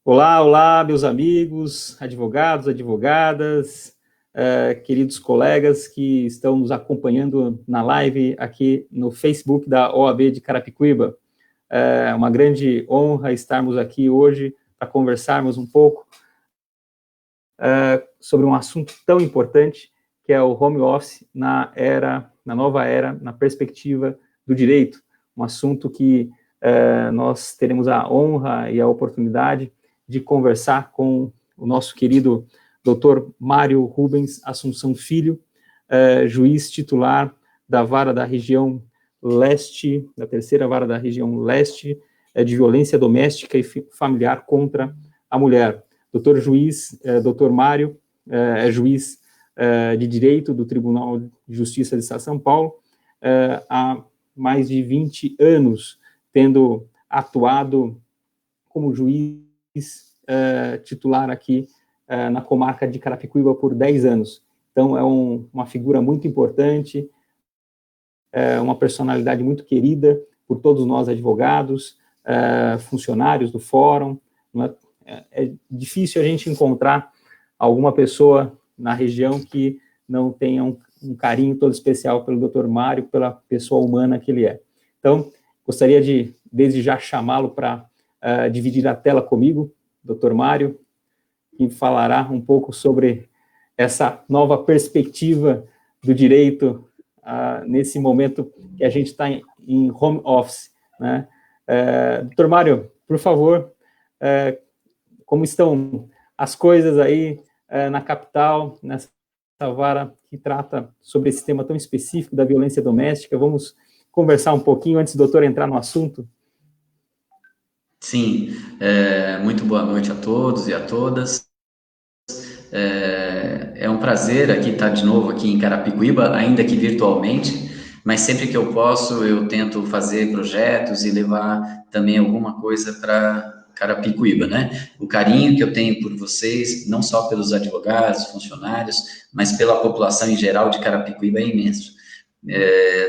Olá, olá, meus amigos, advogados, advogadas, queridos colegas que estão nos acompanhando na live aqui no Facebook da OAB de Carapicuíba. É uma grande honra estarmos aqui hoje para conversarmos um pouco sobre um assunto tão importante que é o home office na nova era, na perspectiva do direito. Um assunto que nós teremos a honra e a oportunidade de conversar com o nosso querido Dr. Mário Rubens Assunção Filho, juiz titular da Vara da Região Leste, da terceira Vara da Região Leste, de Violência Doméstica e Familiar contra a Mulher. Doutor juiz, doutor Mário, é juiz de Direito do Tribunal de Justiça do Estado de São Paulo, há mais de 20 anos, tendo atuado como juiz titular aqui na comarca de Carapicuíba por 10 anos. Então, é uma figura muito importante, uma personalidade muito querida por todos nós advogados, funcionários do fórum. É difícil a gente encontrar alguma pessoa na região que não tenha um carinho todo especial pelo Dr. Mário, pela pessoa humana que ele é. Então, gostaria de, desde já, chamá-lo para dividir a tela comigo, Dr. Mário, que falará um pouco sobre essa nova perspectiva do direito nesse momento que a gente está em home office, né? Dr. Mário, por favor, como estão as coisas aí na capital, nessa vara que trata sobre esse tema tão específico da violência doméstica? Vamos conversar um pouquinho antes do doutor entrar no assunto? Sim, muito boa noite a todos e a todas. É um prazer aqui estar de novo aqui em Carapicuíba, ainda que virtualmente, mas sempre que eu posso eu tento fazer projetos e levar também alguma coisa para Carapicuíba, né? O carinho que eu tenho por vocês, não só pelos advogados, funcionários, mas pela população em geral de Carapicuíba é imenso.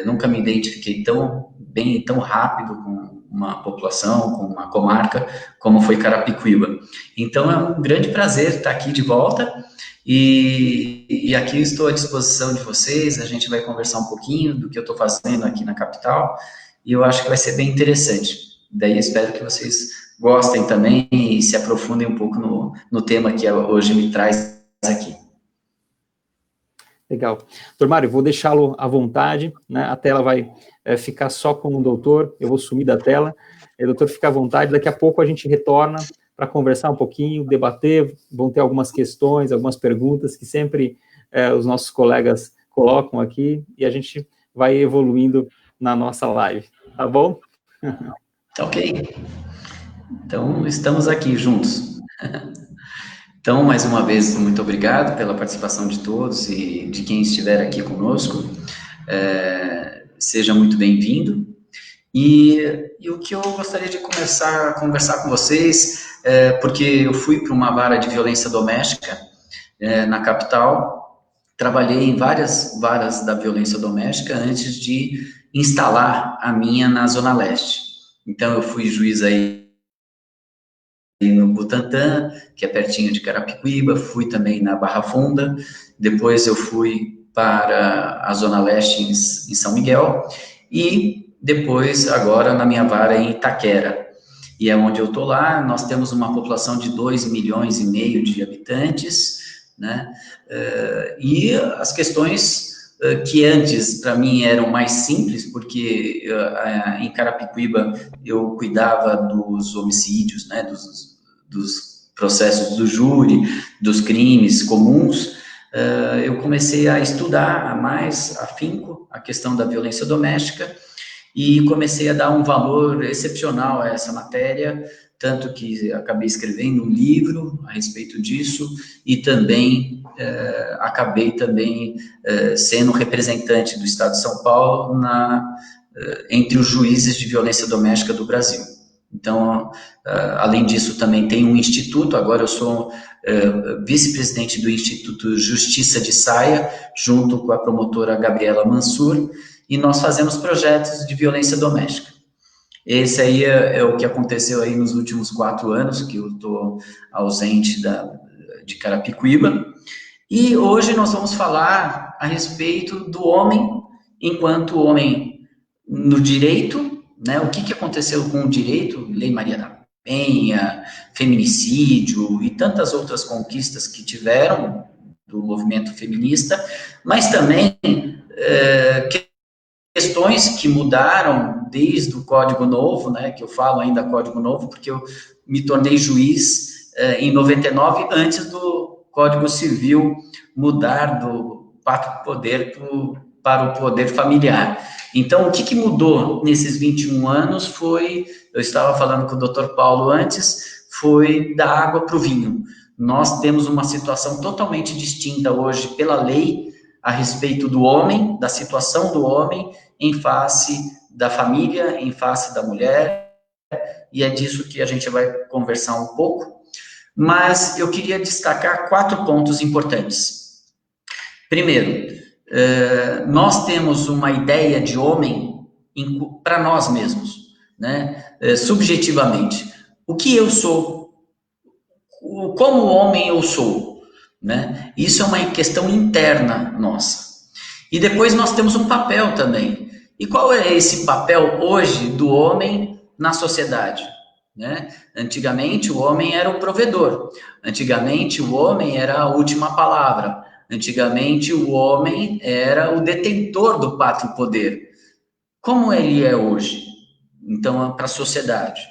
Nunca me identifiquei tão bem e tão rápido com uma população, com uma comarca, como foi Carapicuíba. Então, é um grande prazer estar aqui de volta e aqui estou à disposição de vocês. A gente vai conversar um pouquinho do que eu estou fazendo aqui na capital e eu acho que vai ser bem interessante. Daí, espero que vocês gostem também e se aprofundem um pouco no tema que hoje me traz aqui. Legal. Doutor Mário, vou deixá-lo à vontade, né? A tela vai ficar só com o doutor, eu vou sumir da tela. Doutor, fica à vontade, daqui a pouco a gente retorna para conversar um pouquinho, debater, vão ter algumas questões, algumas perguntas que sempre os nossos colegas colocam aqui e a gente vai evoluindo na nossa live, tá bom? Ok. Então, estamos aqui juntos. Então, mais uma vez, muito obrigado pela participação de todos e de quem estiver aqui conosco. Seja muito bem-vindo. E o que eu gostaria de começar a conversar com vocês, porque eu fui para uma vara de violência doméstica na capital, trabalhei em várias varas da violência doméstica antes de instalar a minha na Zona Leste. Então, eu fui juiz aí no Butantã, que é pertinho de Carapicuíba, fui também na Barra Funda, depois eu fui para a Zona Leste em São Miguel, e depois, agora, na minha vara em Itaquera, e é onde eu estou lá. Nós temos uma população de 2,5 milhões de habitantes, né, e as questões que antes, para mim, eram mais simples, porque em Carapicuíba eu cuidava dos homicídios, né, dos processos do júri, dos crimes comuns. Eu comecei a estudar mais afinco a questão da violência doméstica e comecei a dar um valor excepcional a essa matéria, tanto que acabei escrevendo um livro a respeito disso e também acabei também sendo representante do Estado de São Paulo entre os juízes de violência doméstica do Brasil. Então, além disso, também tem um instituto. Agora eu sou vice-presidente do Instituto Justiça de Saia, junto com a promotora Gabriela Mansur, e nós fazemos projetos de violência doméstica. Esse aí é o que aconteceu aí nos últimos 4 anos, que eu estou ausente de Carapicuíba. E hoje nós vamos falar a respeito do homem enquanto homem no direito, né? O que aconteceu com o direito, Lei Maria da Penha, feminicídio e tantas outras conquistas que tiveram do movimento feminista, mas também questões que mudaram desde o Código Novo, né? Que eu falo ainda Código Novo porque eu me tornei juiz em 99, antes do Código Civil mudar do pacto do poder para o poder familiar. Então, o que mudou nesses 21 anos foi, eu estava falando com o Dr. Paulo antes, foi da água para o vinho. Nós temos uma situação totalmente distinta hoje pela lei a respeito do homem, da situação do homem em face da família, em face da mulher, e é disso que a gente vai conversar um pouco. Mas eu queria destacar 4 pontos importantes. Primeiro, nós temos uma ideia de homem para nós mesmos, né? Subjetivamente. O que eu sou? Como homem eu sou? Né? Isso é uma questão interna nossa. E depois nós temos um papel também. E qual é esse papel hoje do homem na sociedade? Né? Antigamente o homem era o provedor, antigamente o homem era a última palavra, antigamente o homem era o detentor do pátrio poder. Como ele é hoje? Então, para a sociedade.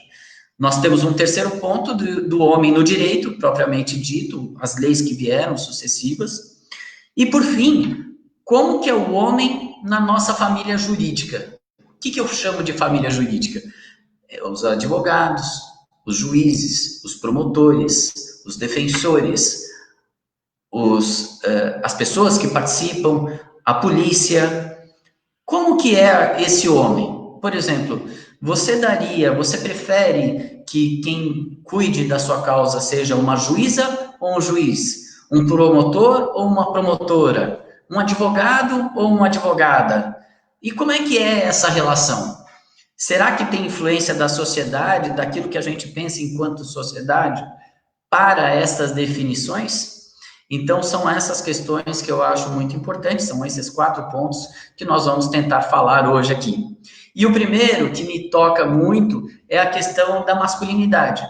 Nós temos um terceiro ponto do homem no direito, propriamente dito, as leis que vieram sucessivas. E, por fim, como que é o homem na nossa família jurídica? O que eu chamo de família jurídica? Os advogados, os juízes, os promotores, os defensores, as pessoas que participam, a polícia. Como que é esse homem? Por exemplo, você prefere que quem cuide da sua causa seja uma juíza ou um juiz? Um promotor ou uma promotora? Um advogado ou uma advogada? E como é que é essa relação? Será que tem influência da sociedade, daquilo que a gente pensa enquanto sociedade, para essas definições? Então, são essas questões que eu acho muito importantes, são esses 4 pontos que nós vamos tentar falar hoje aqui. E o primeiro, que me toca muito, é a questão da masculinidade.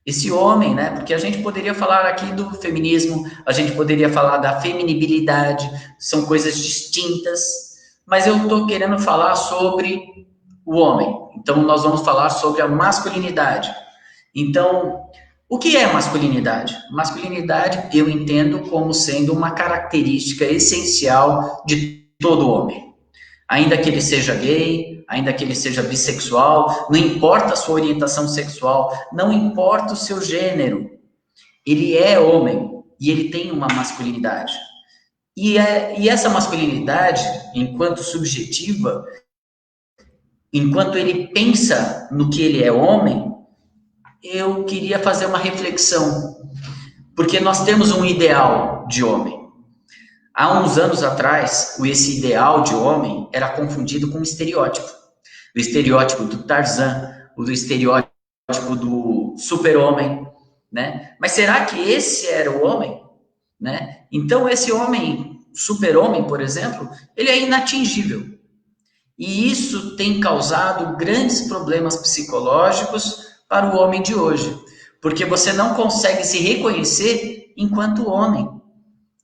Esse homem, né? Porque a gente poderia falar aqui do feminismo, a gente poderia falar da feminibilidade, são coisas distintas, mas eu estou querendo falar sobre o homem. Então, nós vamos falar sobre a masculinidade. Então, o que é masculinidade? Masculinidade eu entendo como sendo uma característica essencial de todo homem. Ainda que ele seja gay, ainda que ele seja bissexual, não importa a sua orientação sexual, não importa o seu gênero, ele é homem e ele tem uma masculinidade. E essa masculinidade, enquanto subjetiva, enquanto ele pensa no que ele é homem, eu queria fazer uma reflexão, porque nós temos um ideal de homem. Há uns anos atrás, esse ideal de homem era confundido com um estereótipo. O estereótipo do Tarzan, o estereótipo do super-homem, né? Mas será que esse era o homem? Né? Então, esse homem, super-homem, por exemplo, ele é inatingível. E isso tem causado grandes problemas psicológicos para o homem de hoje, porque você não consegue se reconhecer enquanto homem,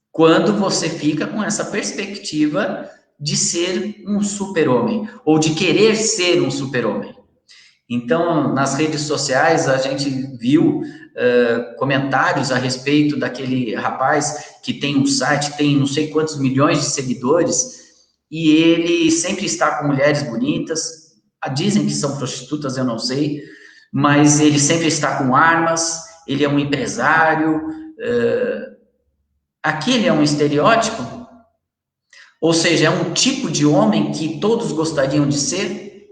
quando você fica com essa perspectiva de ser um super-homem, ou de querer ser um super-homem. Então, nas redes sociais, a gente viu comentários a respeito daquele rapaz que tem um site, tem não sei quantos milhões de seguidores, e ele sempre está com mulheres bonitas, dizem que são prostitutas, eu não sei, mas ele sempre está com armas, ele é um empresário, aquele é um estereótipo? Ou seja, é um tipo de homem que todos gostariam de ser?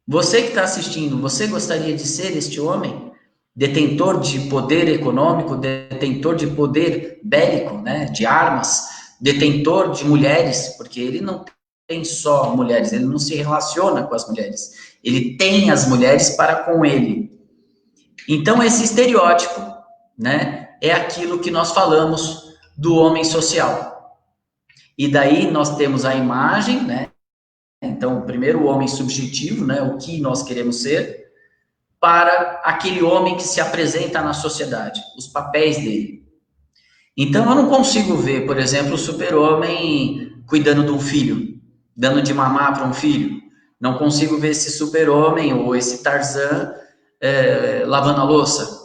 Você que está assistindo, você gostaria de ser este homem? Detentor de poder econômico, detentor de poder bélico, né, de armas, detentor de mulheres, porque ele não tem só mulheres, ele não se relaciona com as mulheres. ele tem as mulheres para com ele. Então, esse estereótipo, né, é aquilo que nós falamos do homem social. E daí nós temos a imagem, né? Então, primeiro o homem subjetivo, né, o que nós queremos ser, para aquele homem que se apresenta na sociedade, os papéis dele. Então, eu não consigo ver, por exemplo, o super-homem cuidando de um filho, dando de mamar para um filho. Não consigo ver esse super-homem ou esse Tarzan lavando a louça.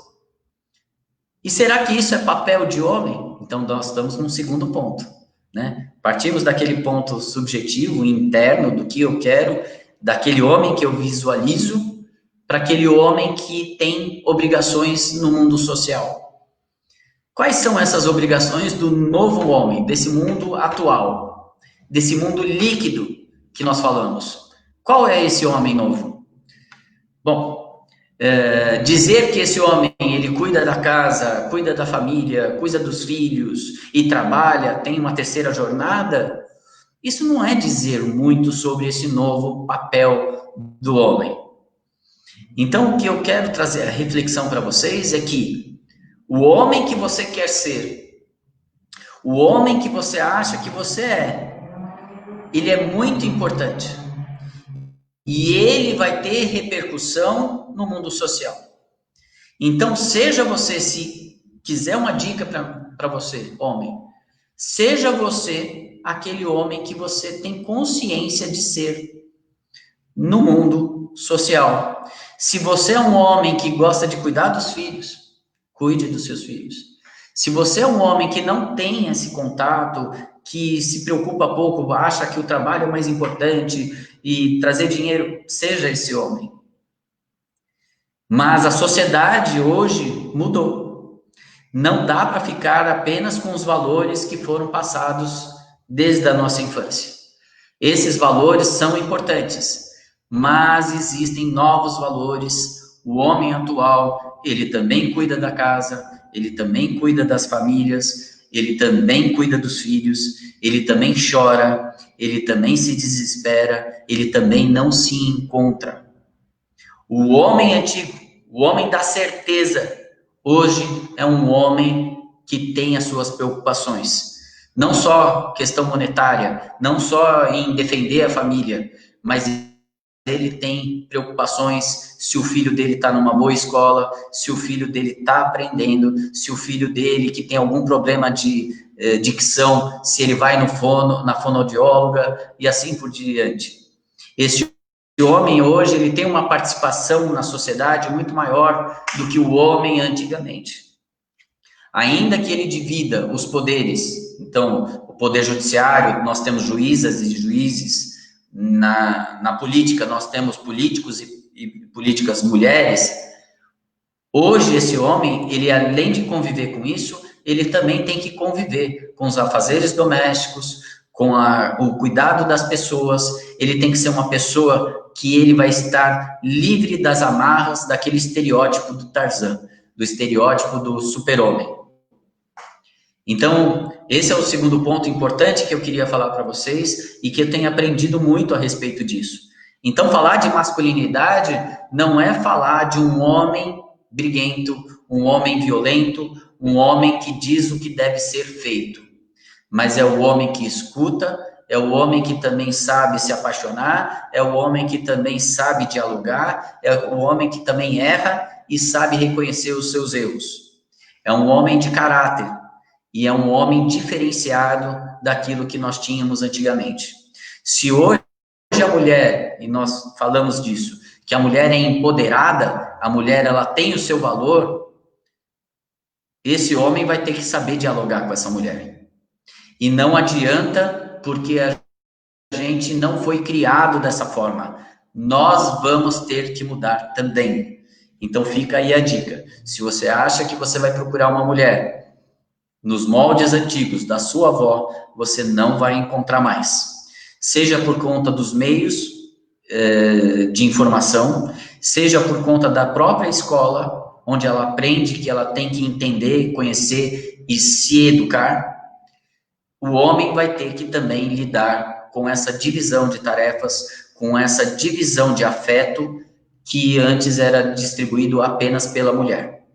E será que isso é papel de homem? Então, nós estamos num segundo ponto, né? Partimos daquele ponto subjetivo, interno, do que eu quero, daquele homem que eu visualizo, para aquele homem que tem obrigações no mundo social. Quais são essas obrigações do novo homem, desse mundo atual, desse mundo líquido que nós falamos? Qual é esse homem novo? Bom, dizer que esse homem, ele cuida da casa, cuida da família, cuida dos filhos e trabalha, tem uma terceira jornada, isso não é dizer muito sobre esse novo papel do homem. Então, o que eu quero trazer a reflexão para vocês é que o homem que você quer ser, o homem que você acha que você ele é muito importante. E ele vai ter repercussão no mundo social. Então, seja você, se quiser uma dica para você, homem, seja você aquele homem que você tem consciência de ser no mundo social. Se você é um homem que gosta de cuidar dos filhos, cuide dos seus filhos. Se você é um homem que não tem esse contato, que se preocupa pouco, acha que o trabalho é mais importante e trazer dinheiro, seja esse homem. Mas a sociedade hoje mudou. Não dá para ficar apenas com os valores que foram passados desde a nossa infância. Esses valores são importantes, mas existem novos valores. O homem atual, ele também cuida da casa, ele também cuida das famílias, ele também cuida dos filhos, ele também chora, ele também se desespera, ele também não se encontra. O homem antigo, o homem da certeza, hoje é um homem que tem as suas preocupações. Não só questão monetária, não só em defender a família, mas ele tem preocupações se o filho dele está numa boa escola, se o filho dele está aprendendo, se o filho dele que tem algum problema de dicção, se ele vai na fonoaudióloga e assim por diante. Esse homem hoje, ele tem uma participação na sociedade muito maior do que o homem antigamente. Ainda que ele divida os poderes, então, o poder judiciário, nós temos juízas e juízes, na política nós temos políticos e políticas mulheres, hoje esse homem, ele além de conviver com isso, ele também tem que conviver com os afazeres domésticos, com o cuidado das pessoas, ele tem que ser uma pessoa que ele vai estar livre das amarras daquele estereótipo do Tarzan, do estereótipo do super-homem. Então, esse é o segundo ponto importante que eu queria falar para vocês e que eu tenho aprendido muito a respeito disso. Então, falar de masculinidade não é falar de um homem briguento, um homem violento, um homem que diz o que deve ser feito. Mas é o homem que escuta, é o homem que também sabe se apaixonar, é o homem que também sabe dialogar, é o homem que também erra e sabe reconhecer os seus erros. É um homem de caráter. E é um homem diferenciado daquilo que nós tínhamos antigamente. Se hoje a mulher, e nós falamos disso, que a mulher é empoderada, a mulher ela tem o seu valor, esse homem vai ter que saber dialogar com essa mulher. E não adianta, porque a gente não foi criado dessa forma. Nós vamos ter que mudar também. Então fica aí a dica. Se você acha que você vai procurar uma mulher nos moldes antigos da sua avó, você não vai encontrar mais. Seja por conta dos meios de informação, seja por conta da própria escola, onde ela aprende que ela tem que entender, conhecer e se educar, o homem vai ter que também lidar com essa divisão de tarefas, com essa divisão de afeto que antes era distribuído apenas pela mulher,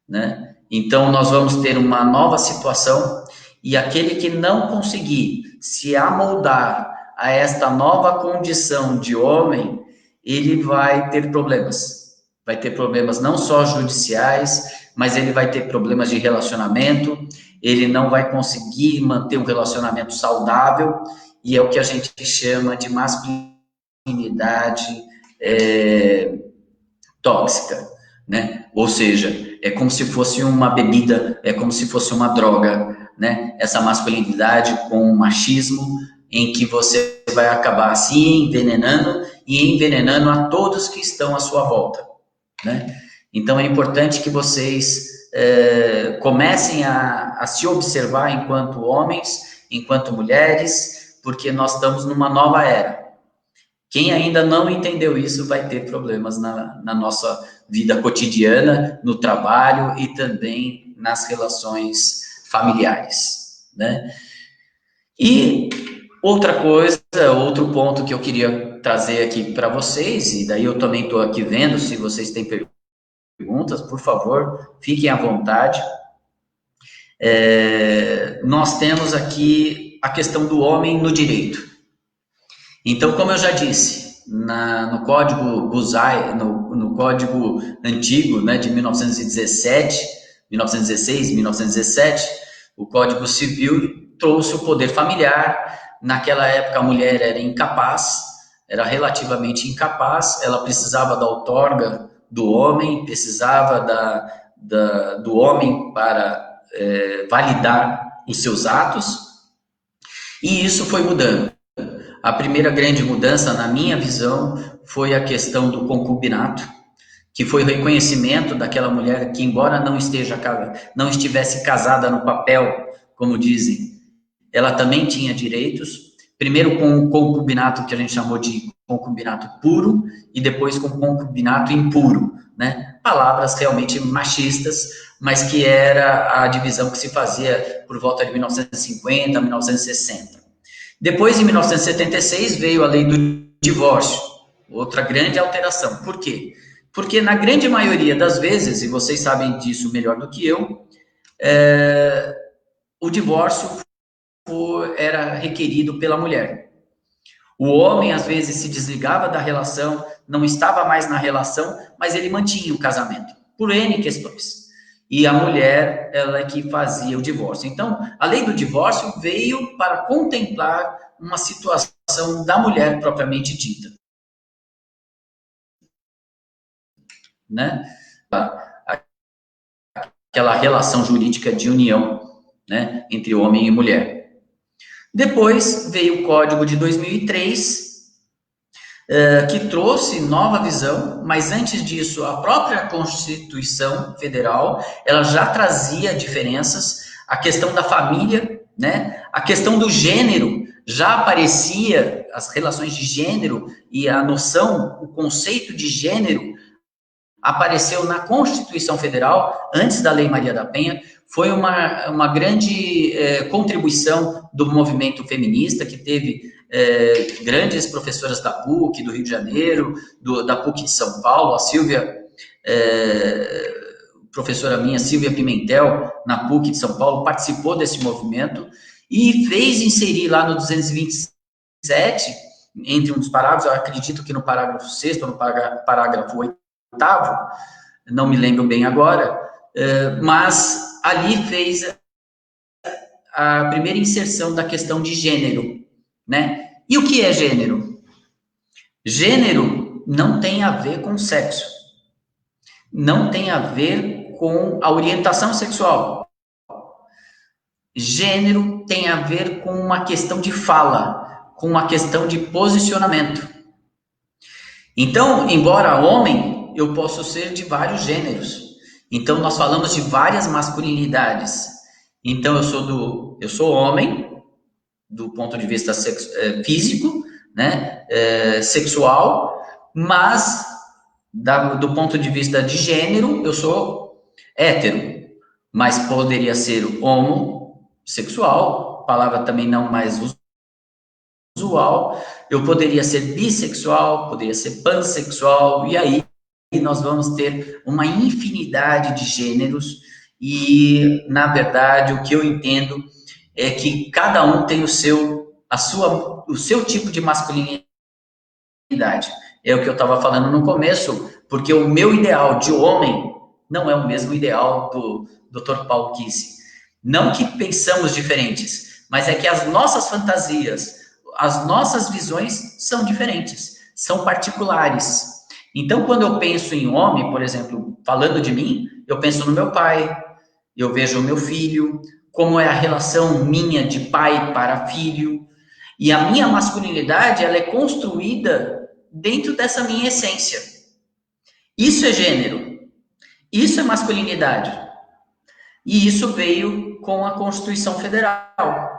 né? Então, nós vamos ter uma nova situação, e aquele que não conseguir se amoldar a esta nova condição de homem, ele vai ter problemas. Vai ter problemas não só judiciais, mas ele vai ter problemas de relacionamento, ele não vai conseguir manter um relacionamento saudável, e é o que a gente chama de masculinidade tóxica, né? Ou seja, é como se fosse uma bebida, é como se fosse uma droga, né? Essa masculinidade com o machismo, em que você vai acabar se envenenando e envenenando a todos que estão à sua volta, né? Então é importante que vocês comecem a se observar enquanto homens, enquanto mulheres, porque nós estamos numa nova era. Quem ainda não entendeu isso vai ter problemas na nossa vida cotidiana, no trabalho e também nas relações familiares, né? E outra coisa, outro ponto que eu queria trazer aqui para vocês, e daí eu também estou aqui vendo, se vocês têm perguntas, por favor, fiquem à vontade. Nós temos aqui a questão do homem no direito. Então, como eu já disse, no Código Busai, no Código Antigo, né, de 1917, 1916, 1917, o Código Civil trouxe o poder familiar. Naquela época, a mulher era incapaz, era relativamente incapaz, ela precisava da outorga do homem, precisava do homem para validar os seus atos, e isso foi mudando. A primeira grande mudança, na minha visão, foi a questão do concubinato, que foi o reconhecimento daquela mulher que, embora não estivesse casada no papel, como dizem, ela também tinha direitos, primeiro com o concubinato que a gente chamou de concubinato puro, e depois com o concubinato impuro, né? Palavras realmente machistas, mas que era a divisão que se fazia por volta de 1950, 1960. Depois, em 1976, veio a lei do divórcio, outra grande alteração. Por quê? Porque na grande maioria das vezes, e vocês sabem disso melhor do que eu, o divórcio era requerido pela mulher. O homem, às vezes, se desligava da relação, não estava mais na relação, mas ele mantinha o casamento, por N questões. E a mulher, ela é que fazia o divórcio. Então, a lei do divórcio veio para contemplar uma situação da mulher propriamente dita, né? Aquela relação jurídica de união, né, entre homem e mulher. Depois veio o Código de 2003, que trouxe nova visão, mas antes disso, a própria Constituição Federal, ela já trazia diferenças, a questão da família, né? A questão do gênero, já aparecia as relações de gênero e a noção, o conceito de gênero, apareceu na Constituição Federal, antes da Lei Maria da Penha. Foi uma grande contribuição do movimento feminista, que teve grandes professoras da PUC, do Rio de Janeiro, da PUC de São Paulo, a Silvia, professora minha, Silvia Pimentel, na PUC de São Paulo, participou desse movimento e fez inserir lá no 227, entre um dos parágrafos, eu acredito que no parágrafo 6º, ou no parágrafo 8º, não me lembro bem agora, mas ali fez a primeira inserção da questão de gênero, né? E o que é gênero? Gênero não tem a ver com sexo, não tem a ver com a orientação sexual. Gênero tem a ver com uma questão de fala, com uma questão de posicionamento. Então, embora homem, eu posso ser de vários gêneros. Então, nós falamos de várias masculinidades. Então, eu sou homem, do ponto de vista físico, né, sexual, mas do ponto de vista de gênero, eu sou hétero, mas poderia ser homossexual, palavra também não mais usual, eu poderia ser bissexual, poderia ser pansexual, e aí nós vamos ter uma infinidade de gêneros, e, na verdade, o que eu entendo é que cada um tem o seu tipo de masculinidade. É o que eu estava falando no começo, porque o meu ideal de homem não é o mesmo ideal do Dr. Paul Kissy. Não que pensamos diferentes, mas é que as nossas fantasias, as nossas visões são diferentes, são particulares. Então, quando eu penso em homem, por exemplo, falando de mim, eu penso no meu pai, eu vejo o meu filho, como é a relação minha de pai para filho, e a minha masculinidade, ela é construída dentro dessa minha essência. Isso é gênero, isso é masculinidade. E isso veio com a Constituição Federal.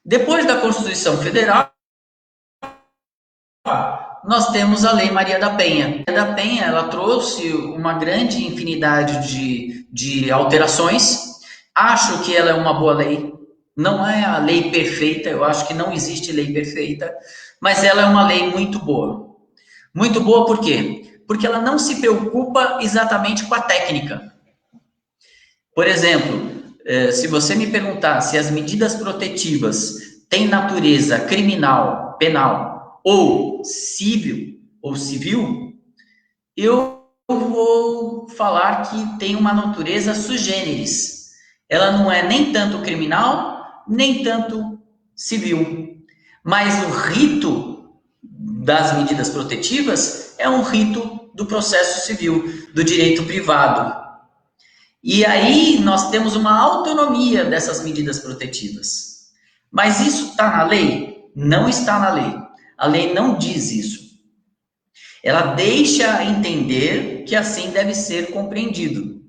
Depois da Constituição Federal, nós temos a Lei Maria da Penha. A Lei Maria da Penha, ela trouxe uma grande infinidade de alterações. Acho que ela é uma boa lei. Não é a lei perfeita, eu acho que não existe lei perfeita, mas ela é uma lei muito boa. Muito boa por quê? Porque ela não se preocupa exatamente com a técnica. Por exemplo, se você me perguntar se as medidas protetivas têm natureza criminal, penal ou civil, eu vou falar que tem uma natureza sui generis. Ela não é nem tanto criminal, nem tanto civil. Mas o rito das medidas protetivas é um rito do processo civil, do direito privado. E aí nós temos uma autonomia dessas medidas protetivas. Mas isso está na lei? Não está na lei. A lei não diz isso. Ela deixa entender que assim deve ser compreendido.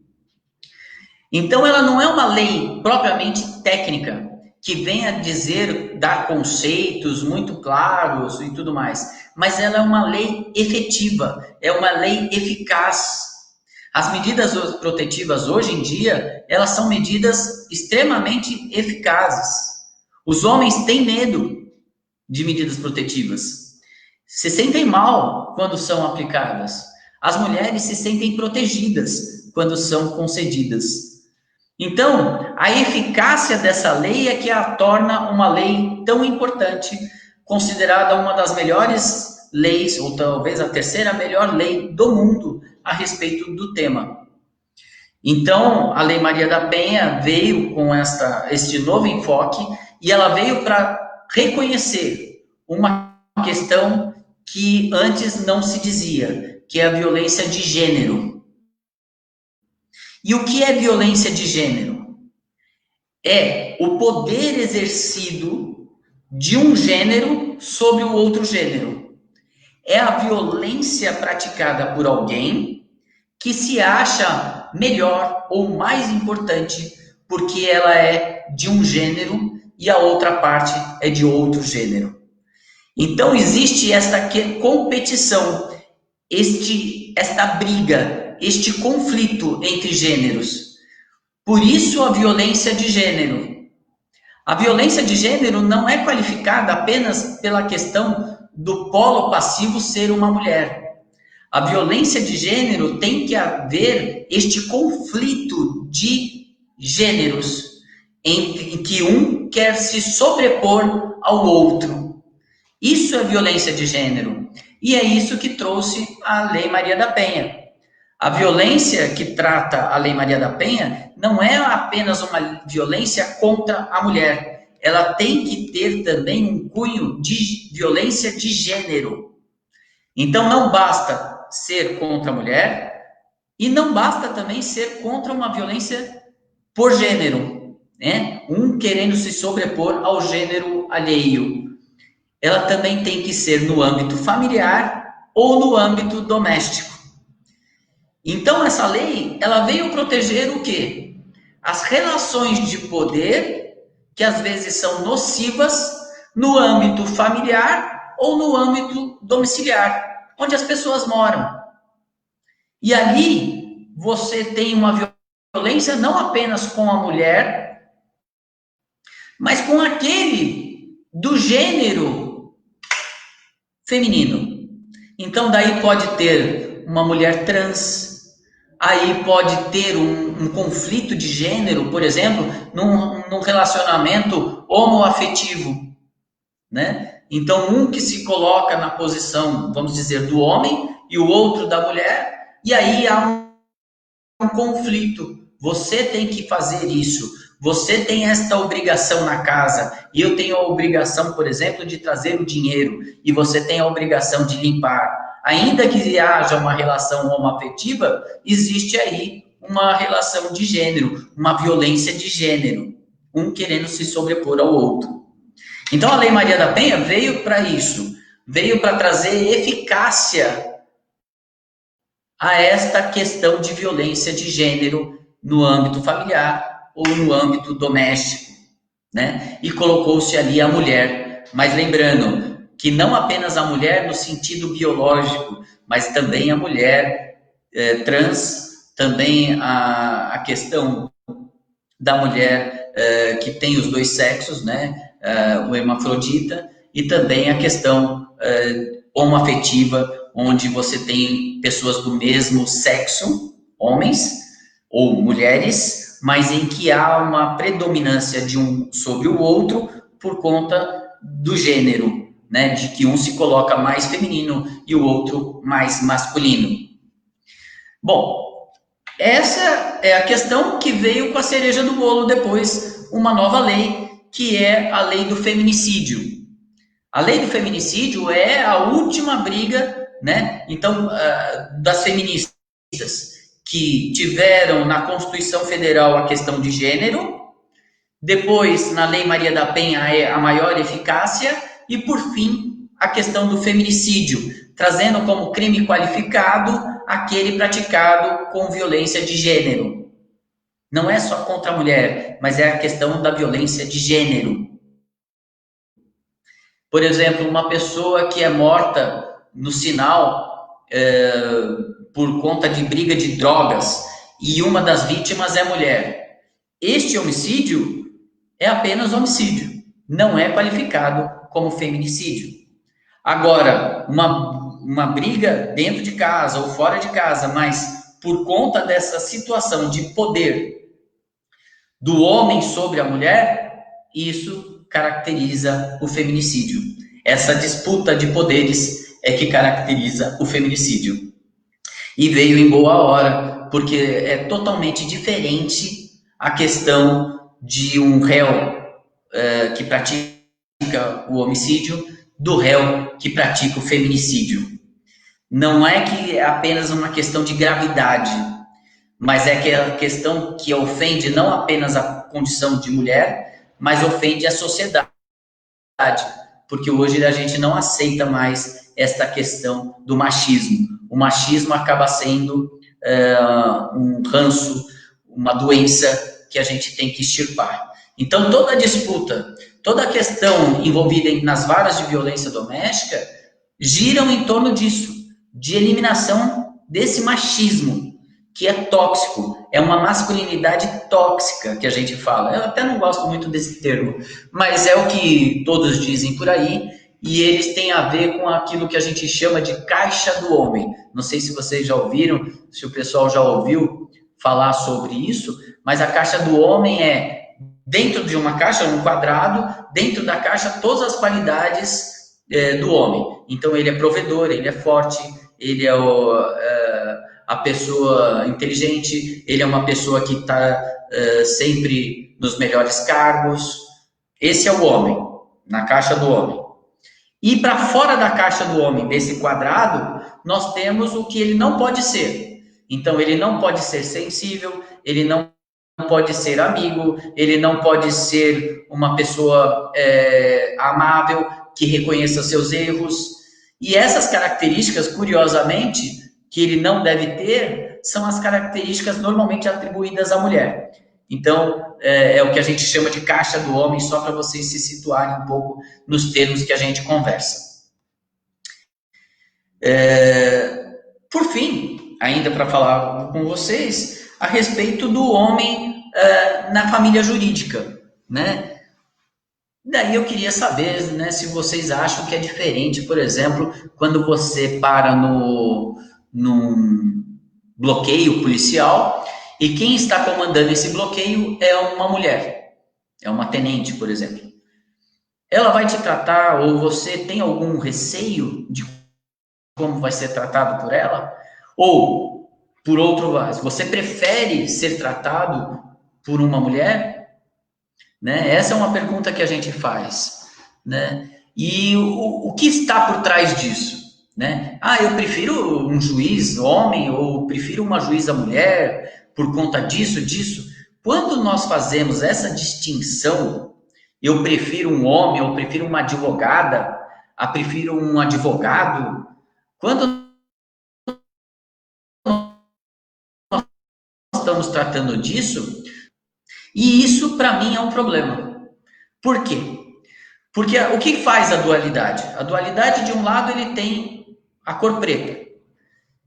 Então ela não é uma lei propriamente técnica, que venha dizer, dar conceitos muito claros e tudo mais. Mas ela é uma lei efetiva, é uma lei eficaz. As medidas protetivas hoje em dia, elas são medidas extremamente eficazes. Os homens têm medo de medidas protetivas. Se sentem mal quando são aplicadas. As mulheres se sentem protegidas quando são concedidas. Então, a eficácia dessa lei é que a torna uma lei tão importante, considerada uma das melhores leis, ou talvez a terceira melhor lei do mundo a respeito do tema. Então, a Lei Maria da Penha veio com este novo enfoque e ela veio para reconhecer uma questão que antes não se dizia, que é a violência de gênero. E o que é violência de gênero? É o poder exercido de um gênero sobre o outro gênero. É a violência praticada por alguém que se acha melhor ou mais importante porque ela é de um gênero e a outra parte é de outro gênero. Então existe esta competição, esta briga, este conflito entre gêneros. Por isso a violência de gênero. A violência de gênero não é qualificada apenas pela questão do polo passivo ser uma mulher. A violência de gênero tem que haver este conflito de gêneros, em que um quer se sobrepor ao outro. Isso é violência de gênero. E é isso que trouxe a Lei Maria da Penha. A violência que trata a Lei Maria da Penha não é apenas uma violência contra a mulher. Ela tem que ter também um cunho de violência de gênero. Então não basta ser contra a mulher e não basta também ser contra uma violência por gênero, né? Um querendo se sobrepor ao gênero alheio. Ela também tem que ser no âmbito familiar ou no âmbito doméstico. Então essa lei, ela veio proteger o quê? As relações de poder que às vezes são nocivas no âmbito familiar ou no âmbito domiciliar, onde as pessoas moram. E ali você tem uma violência não apenas com a mulher, mas com aquele do gênero feminino. Então, daí pode ter uma mulher trans, aí pode ter um conflito de gênero, por exemplo, num relacionamento homoafetivo, né? Então, um que se coloca na posição, vamos dizer, do homem e o outro da mulher, e aí há um conflito. Você tem que fazer isso. Você tem esta obrigação na casa e eu tenho a obrigação, por exemplo, de trazer o dinheiro e você tem a obrigação de limpar. Ainda que haja uma relação homoafetiva, existe aí uma relação de gênero, uma violência de gênero, um querendo se sobrepor ao outro. Então a Lei Maria da Penha veio para isso, veio para trazer eficácia a esta questão de violência de gênero no âmbito familiar ou no âmbito doméstico, né? E colocou-se ali a mulher, mas lembrando que não apenas a mulher no sentido biológico, mas também a mulher trans, também a questão da mulher que tem os dois sexos, né? O hermafrodita, e também a questão homoafetiva, onde você tem pessoas do mesmo sexo, homens ou mulheres, mas em que há uma predominância de um sobre o outro por conta do gênero, né? De que um se coloca mais feminino e o outro mais masculino. Bom, essa é a questão que veio com a cereja do bolo depois, uma nova lei, que é a lei do feminicídio. A lei do feminicídio é a última briga, né? Então, das feministas que tiveram na Constituição Federal a questão de gênero, depois na Lei Maria da Penha a maior eficácia e, por fim, a questão do feminicídio, trazendo como crime qualificado aquele praticado com violência de gênero. Não é só contra a mulher, mas é a questão da violência de gênero. Por exemplo, uma pessoa que é morta no sinal por conta de briga de drogas e uma das vítimas é mulher. Este homicídio é apenas homicídio, não é qualificado como feminicídio. Agora, uma briga dentro de casa ou fora de casa, mas por conta dessa situação de poder do homem sobre a mulher, isso caracteriza o feminicídio. Essa disputa de poderes é que caracteriza o feminicídio. E veio em boa hora, porque é totalmente diferente a questão de um réu que pratica o homicídio do réu que pratica o feminicídio. Não é que é apenas uma questão de gravidade, mas é que é a questão que ofende não apenas a condição de mulher, mas ofende a sociedade. Porque hoje a gente não aceita mais esta questão do machismo. O machismo acaba sendo um ranço, uma doença que a gente tem que extirpar. Então, toda a disputa, toda a questão envolvida nas varas de violência doméstica giram em torno disso, de eliminação desse machismo, que é tóxico, é uma masculinidade tóxica que a gente fala. Eu até não gosto muito desse termo, mas é o que todos dizem por aí, e eles têm a ver com aquilo que a gente chama de caixa do homem. Não sei se vocês já ouviram, se o pessoal já ouviu falar sobre isso, mas a caixa do homem é dentro de uma caixa, um quadrado, dentro da caixa todas as qualidades do homem. Então ele é provedor, ele é forte, ele é a pessoa inteligente, ele é uma pessoa que está sempre nos melhores cargos. Esse é o homem, na caixa do homem. E para fora da caixa do homem, desse quadrado, nós temos o que ele não pode ser. Então, ele não pode ser sensível, ele não pode ser amigo, ele não pode ser uma pessoa amável, que reconheça seus erros. E essas características, curiosamente, que ele não deve ter, são as características normalmente atribuídas à mulher. Então, é o que a gente chama de caixa do homem, só para vocês se situarem um pouco nos termos que a gente conversa. Por fim, ainda para falar com vocês, a respeito do homem na família jurídica, né? Daí eu queria saber, né, se vocês acham que é diferente, por exemplo, quando você para num bloqueio policial e quem está comandando esse bloqueio é uma mulher, é uma tenente, por exemplo. Ela vai te tratar, ou você tem algum receio de como vai ser tratado por ela? Ou, por outro lado, você prefere ser tratado por uma mulher? Né? Essa é uma pergunta que a gente faz. Né? E o que está por trás disso? Né? Ah, eu prefiro um juiz homem, ou prefiro uma juíza mulher, por conta disso, disso. Quando nós fazemos essa distinção, eu prefiro um homem, eu prefiro uma advogada, eu prefiro um advogado. Quando estamos tratando disso, e isso para mim é um problema. Por quê? Porque o que faz a dualidade? A dualidade, de um lado, ele tem a cor preta,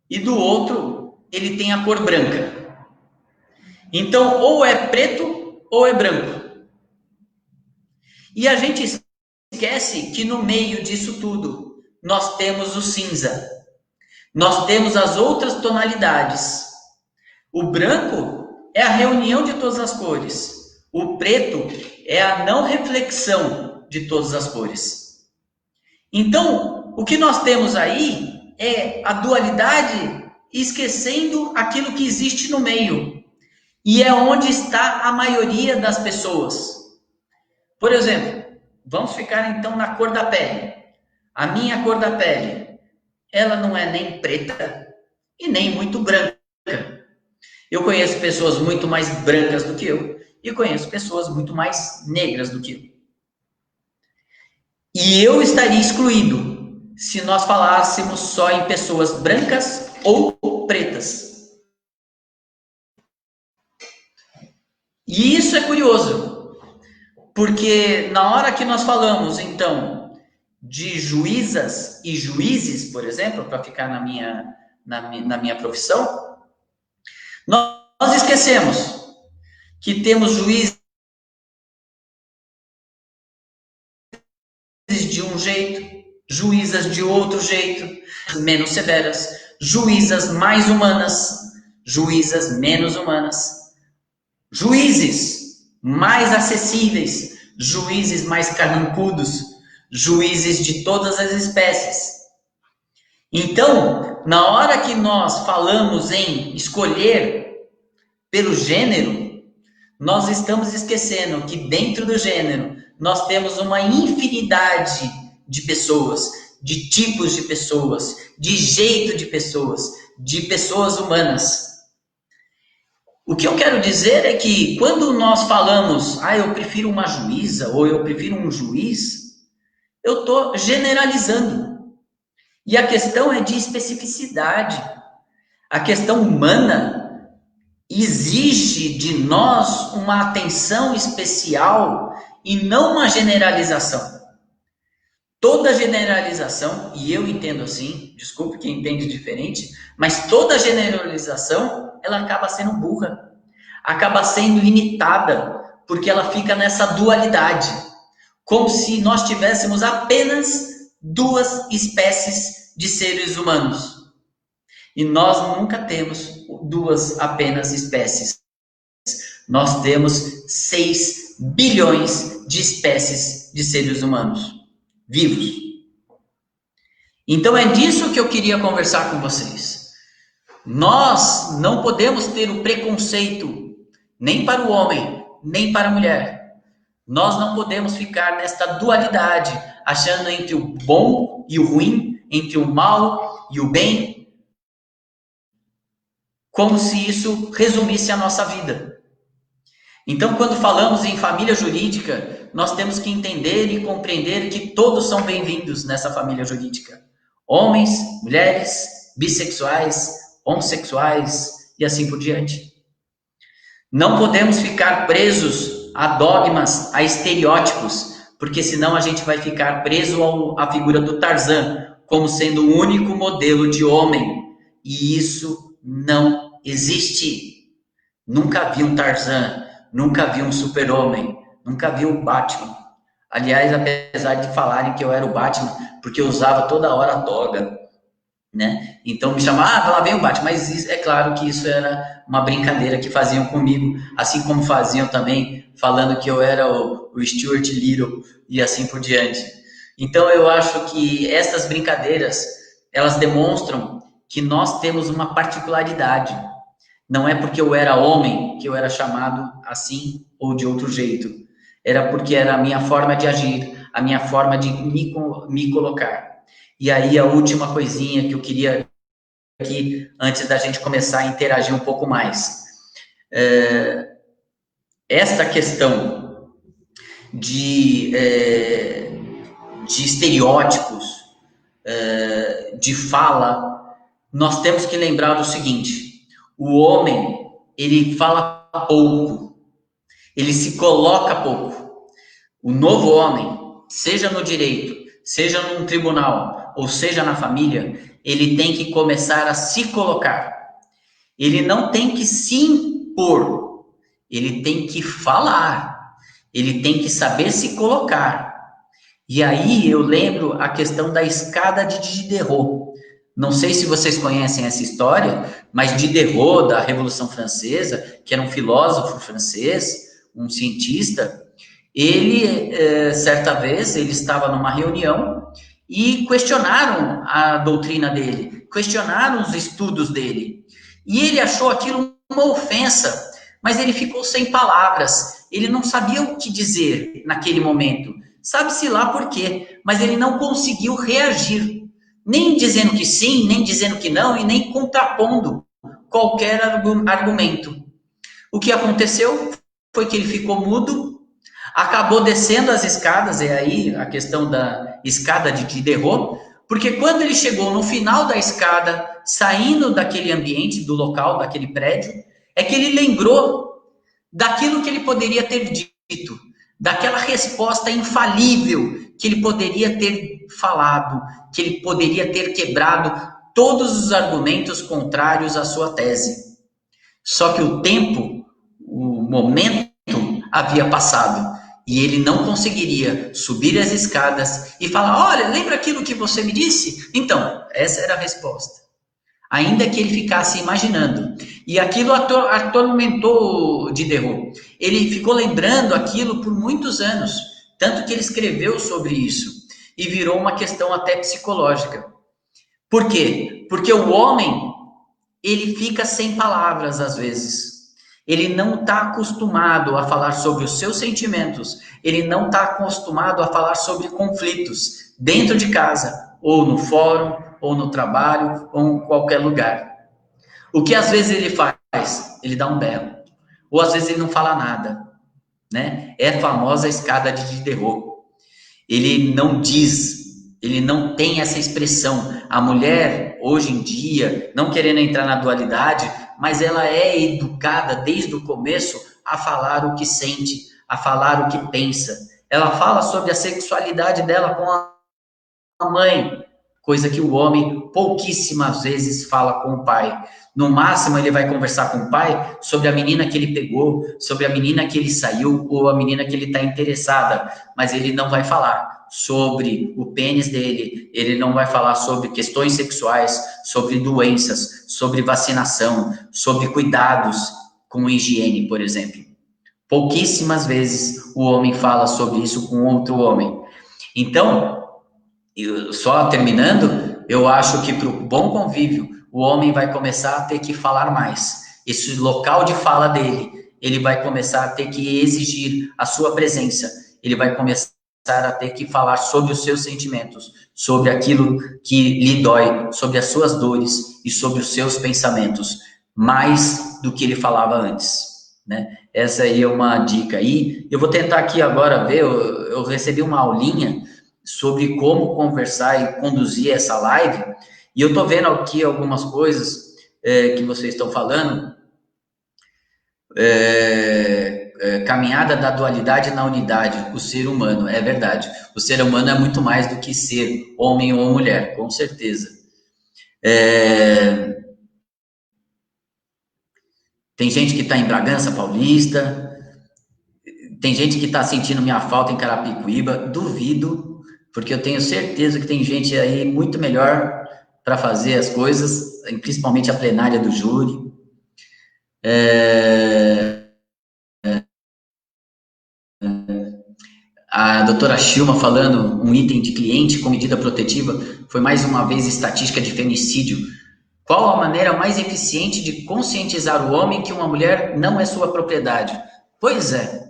e do outro, ele tem a cor branca. Então, ou é preto ou é branco. E a gente esquece que no meio disso tudo, nós temos o cinza. Nós temos as outras tonalidades. O branco é a reunião de todas as cores. O preto é a não reflexão de todas as cores. Então, o que nós temos aí é a dualidade esquecendo aquilo que existe no meio. E é onde está a maioria das pessoas. Por exemplo, vamos ficar então na cor da pele. A minha cor da pele, ela não é nem preta e nem muito branca. Eu conheço pessoas muito mais brancas do que eu e conheço pessoas muito mais negras do que eu. E eu estaria excluído se nós falássemos só em pessoas brancas ou pretas. E isso é curioso, porque na hora que nós falamos, então, de juízas e juízes, por exemplo, para ficar na minha profissão, nós esquecemos que temos juízes de um jeito, juízas de outro jeito, menos severas, juízas mais humanas, juízas menos humanas, juízes mais acessíveis, juízes mais carrancudos, juízes de todas as espécies. Então, na hora que nós falamos em escolher pelo gênero, nós estamos esquecendo que dentro do gênero nós temos uma infinidade de pessoas, de tipos de pessoas, de jeito de pessoas humanas. O que eu quero dizer é que quando nós falamos, eu prefiro uma juíza ou eu prefiro um juiz, eu estou generalizando. E a questão é de especificidade. A questão humana exige de nós uma atenção especial e não uma generalização. Toda generalização, e eu entendo assim, desculpe quem entende diferente, mas toda generalização, ela acaba sendo burra, acaba sendo limitada, porque ela fica nessa dualidade, como se nós tivéssemos apenas duas espécies de seres humanos. E nós nunca temos duas apenas espécies. Nós temos 6 bilhões de espécies de seres humanos vivos. Então é disso que eu queria conversar com vocês. Nós não podemos ter o preconceito nem para o homem, nem para a mulher. Nós não podemos ficar nesta dualidade, achando entre o bom e o ruim, entre o mal e o bem, como se isso resumisse a nossa vida. Então, quando falamos em família jurídica, nós temos que entender e compreender que todos são bem-vindos nessa família jurídica. Homens, mulheres, bissexuais, homossexuais e assim por diante. Não podemos ficar presos a dogmas, a estereótipos, porque senão a gente vai ficar preso à figura do Tarzan, como sendo o único modelo de homem. E isso não existe. Nunca vi um Tarzan, nunca vi um super-homem, nunca vi um Batman. Aliás, apesar de falarem que eu era o Batman, porque eu usava toda hora a toga, né? Então me chamavam, lá vem o Batman. Mas é claro que isso era uma brincadeira que faziam comigo, assim como faziam também falando que eu era o Stuart Little e assim por diante. Então eu acho que essas brincadeiras, elas demonstram que nós temos uma particularidade. Não é porque eu era homem que eu era chamado assim ou de outro jeito. Era porque era a minha forma de agir, a minha forma de me colocar. E aí a última coisinha que eu queria aqui, antes da gente começar a interagir um pouco mais. Esta questão de estereótipos, de fala, nós temos que lembrar do seguinte: o homem, ele fala pouco, ele se coloca pouco. O novo homem, seja no direito, seja num tribunal, ou seja na família, ele tem que começar a se colocar. Ele não tem que se impor, ele tem que falar, ele tem que saber se colocar. E aí eu lembro a questão da escada de Diderot. Não sei se vocês conhecem essa história, mas Diderot, da Revolução Francesa, que era um filósofo francês, um cientista, ele, certa vez, ele estava numa reunião e questionaram a doutrina dele, questionaram os estudos dele. E ele achou aquilo uma ofensa, mas ele ficou sem palavras. Ele não sabia o que dizer naquele momento. Sabe-se lá por quê, mas ele não conseguiu reagir. Nem dizendo que sim, nem dizendo que não, e nem contrapondo qualquer argumento. O que aconteceu foi que ele ficou mudo, acabou descendo as escadas, é aí a questão da escada de Diderot, porque quando ele chegou no final da escada, saindo daquele ambiente, do local, daquele prédio, é que ele lembrou daquilo que ele poderia ter dito, daquela resposta infalível que ele poderia ter falado, que ele poderia ter quebrado todos os argumentos contrários à sua tese. Só que o tempo, o momento havia passado e ele não conseguiria subir as escadas e falar: olha, lembra aquilo que você me disse? Então, essa era a resposta. Ainda que ele ficasse imaginando. E aquilo atormentou Diderot. Ele ficou lembrando aquilo por muitos anos, tanto que ele escreveu sobre isso e virou uma questão até psicológica. Por quê? Porque o homem, ele fica sem palavras às vezes. Ele não está acostumado a falar sobre os seus sentimentos. Ele não está acostumado a falar sobre conflitos dentro de casa, ou no fórum, ou no trabalho, ou em qualquer lugar. O que às vezes ele faz? Ele dá um berro. Ou às vezes ele não fala nada. Né? É a famosa escada de Diderot. Ele não diz, ele não tem essa expressão. A mulher, hoje em dia, não querendo entrar na dualidade, mas ela é educada desde o começo a falar o que sente, a falar o que pensa. Ela fala sobre a sexualidade dela com a mãe, coisa que o homem pouquíssimas vezes fala com o pai. No máximo, ele vai conversar com o pai sobre a menina que ele pegou, sobre a menina que ele saiu ou a menina que ele está interessada, mas ele não vai falar sobre o pênis dele, ele não vai falar sobre questões sexuais, sobre doenças, sobre vacinação, sobre cuidados com higiene, por exemplo. Pouquíssimas vezes o homem fala sobre isso com outro homem. Então, só terminando, eu acho que para o bom convívio, o homem vai começar a ter que falar mais. Esse local de fala dele, ele vai começar a ter que exigir a sua presença. Ele vai começar a ter que falar sobre os seus sentimentos, sobre aquilo que lhe dói, sobre as suas dores e sobre os seus pensamentos, mais do que ele falava antes. Né? Essa aí é uma dica aí. Eu vou tentar aqui agora ver, eu recebi uma aulinha sobre como conversar e conduzir essa live, e eu tô vendo aqui algumas coisas que vocês estão falando, caminhada da dualidade na unidade, o ser humano, é verdade, o ser humano é muito mais do que ser homem ou mulher, com certeza. Tem gente que está em Bragança Paulista, Tem gente que está sentindo minha falta em Carapicuíba, duvido, porque eu tenho certeza que tem gente aí muito melhor para fazer as coisas, principalmente a plenária do júri. A doutora Shilma falando, um item de cliente com medida protetiva, foi mais uma vez estatística de feminicídio. Qual a maneira mais eficiente de conscientizar o homem que uma mulher não é sua propriedade? Pois é.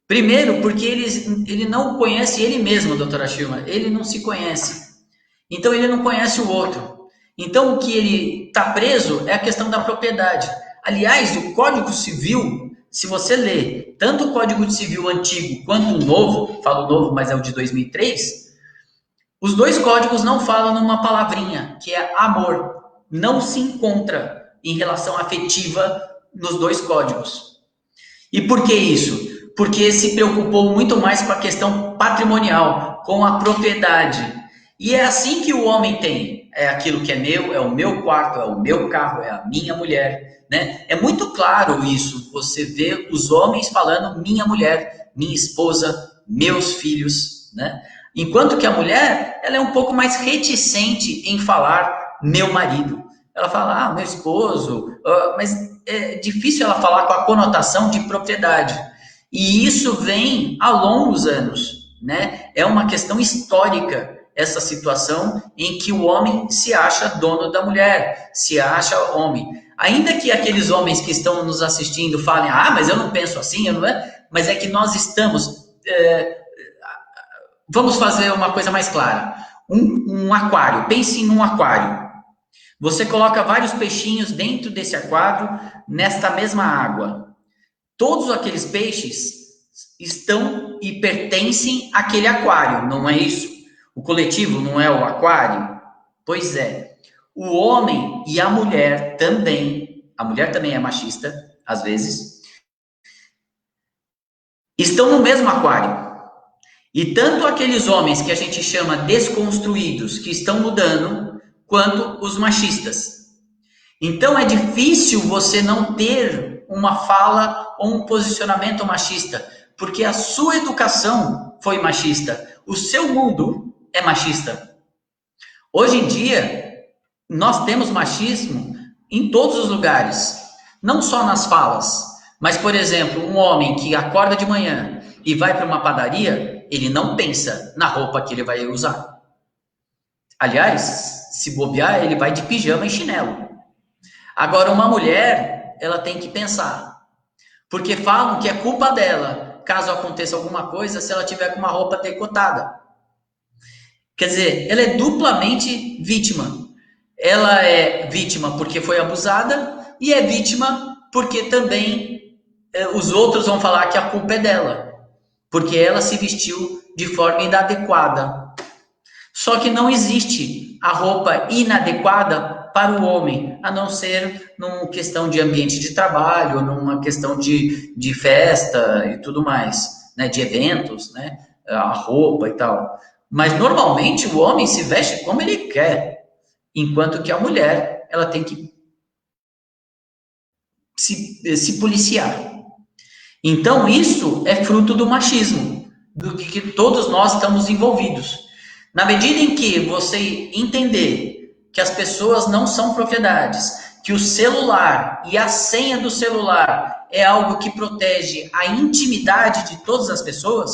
Primeiro, porque ele não conhece ele mesmo, doutora Shilma. Ele não se conhece. Então, ele não conhece o outro. Então, o que ele está preso é a questão da propriedade. Aliás, o Código Civil, se você ler tanto o Código Civil antigo quanto o novo, falo novo, mas é o de 2003, os dois códigos não falam numa palavrinha, que é amor. Não se encontra em relação afetiva nos dois códigos. E por que isso? Porque se preocupou muito mais com a questão patrimonial, com a propriedade. E é assim que o homem tem. É aquilo que é meu, é o meu quarto, é o meu carro, é a minha mulher. Né? É muito claro isso. Você vê os homens falando minha mulher, minha esposa, meus filhos. Né? Enquanto que a mulher, ela é um pouco mais reticente em falar meu marido. Ela fala, meu esposo, mas é difícil ela falar com a conotação de propriedade. E isso vem há longos anos, né? É uma questão histórica, essa situação em que o homem se acha dono da mulher, se acha homem. Ainda que aqueles homens que estão nos assistindo falem, mas eu não penso assim, eu não é? Mas é que nós estamos... Vamos fazer uma coisa mais clara. Um aquário, pense em um aquário. Você coloca vários peixinhos dentro desse aquário, nesta mesma água. Todos aqueles peixes estão e pertencem àquele aquário, não é isso? O coletivo não é o aquário? Pois é. O homem e a mulher também é machista, às vezes, estão no mesmo aquário. E tanto aqueles homens que a gente chama desconstruídos, que estão mudando, quanto os machistas. Então é difícil você não ter uma fala ou um posicionamento machista, porque a sua educação foi machista, o seu mundo é machista. Hoje em dia, nós temos machismo em todos os lugares, não só nas falas, mas, por exemplo, um homem que acorda de manhã e vai para uma padaria, ele não pensa na roupa que ele vai usar. Aliás, se bobear, ele vai de pijama e chinelo. Agora, uma mulher, ela tem que pensar. Porque falam que é culpa dela, caso aconteça alguma coisa, se ela tiver com uma roupa decotada. Quer dizer, ela é duplamente vítima. Ela é vítima porque foi abusada e é vítima porque também os outros vão falar que a culpa é dela. Porque ela se vestiu de forma inadequada. Só que não existe a roupa inadequada para o homem, a não ser numa questão de ambiente de trabalho, numa questão de festa e tudo mais, né, de eventos, né, a roupa e tal. Mas normalmente o homem se veste como ele quer, enquanto que a mulher ela tem que se policiar. Então isso é fruto do machismo, do que todos nós estamos envolvidos. Na medida em que você entender que as pessoas não são propriedades, que o celular e a senha do celular é algo que protege a intimidade de todas as pessoas,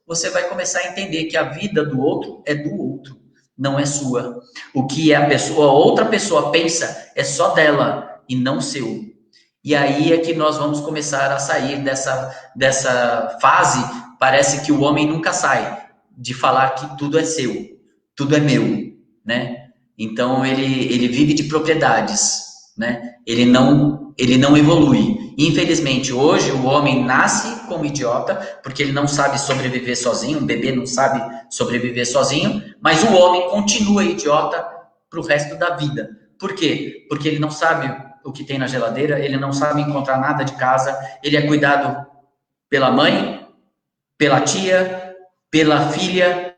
você vai começar a entender que a vida do outro é do outro, não é sua. O que a outra pessoa pensa é só dela e não seu. E aí é que nós vamos começar a sair dessa fase, parece que o homem nunca sai, de falar que tudo é seu, tudo é meu, né? Então, ele vive de propriedades, né? Ele não evolui. Infelizmente, hoje, o homem nasce como idiota, porque ele não sabe sobreviver sozinho, um bebê não sabe sobreviver sozinho, mas o homem continua idiota para o resto da vida. Por quê? Porque ele não sabe o que tem na geladeira, ele não sabe encontrar nada de casa, ele é cuidado pela mãe, pela tia, pela filha,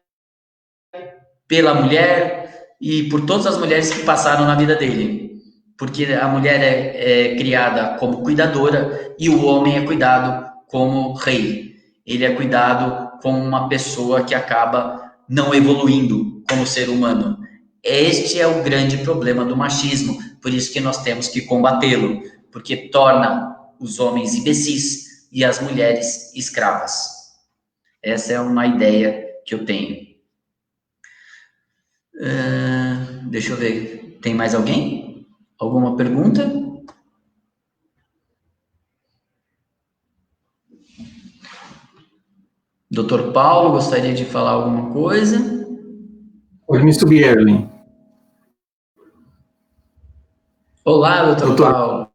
pela mulher e por todas as mulheres que passaram na vida dele. Porque a mulher é criada como cuidadora e o homem é cuidado como rei. ele é cuidado como uma pessoa que acaba não evoluindo como ser humano. Este é o grande problema do machismo, por isso que nós temos que combatê-lo, porque torna os homens imbecis e as mulheres escravas. Essa é uma ideia que eu tenho. Deixa eu ver, tem mais alguém? Alguma pergunta? Doutor Paulo, gostaria de falar alguma coisa? Pode me subir, Evelyn. Olá, doutor Paulo.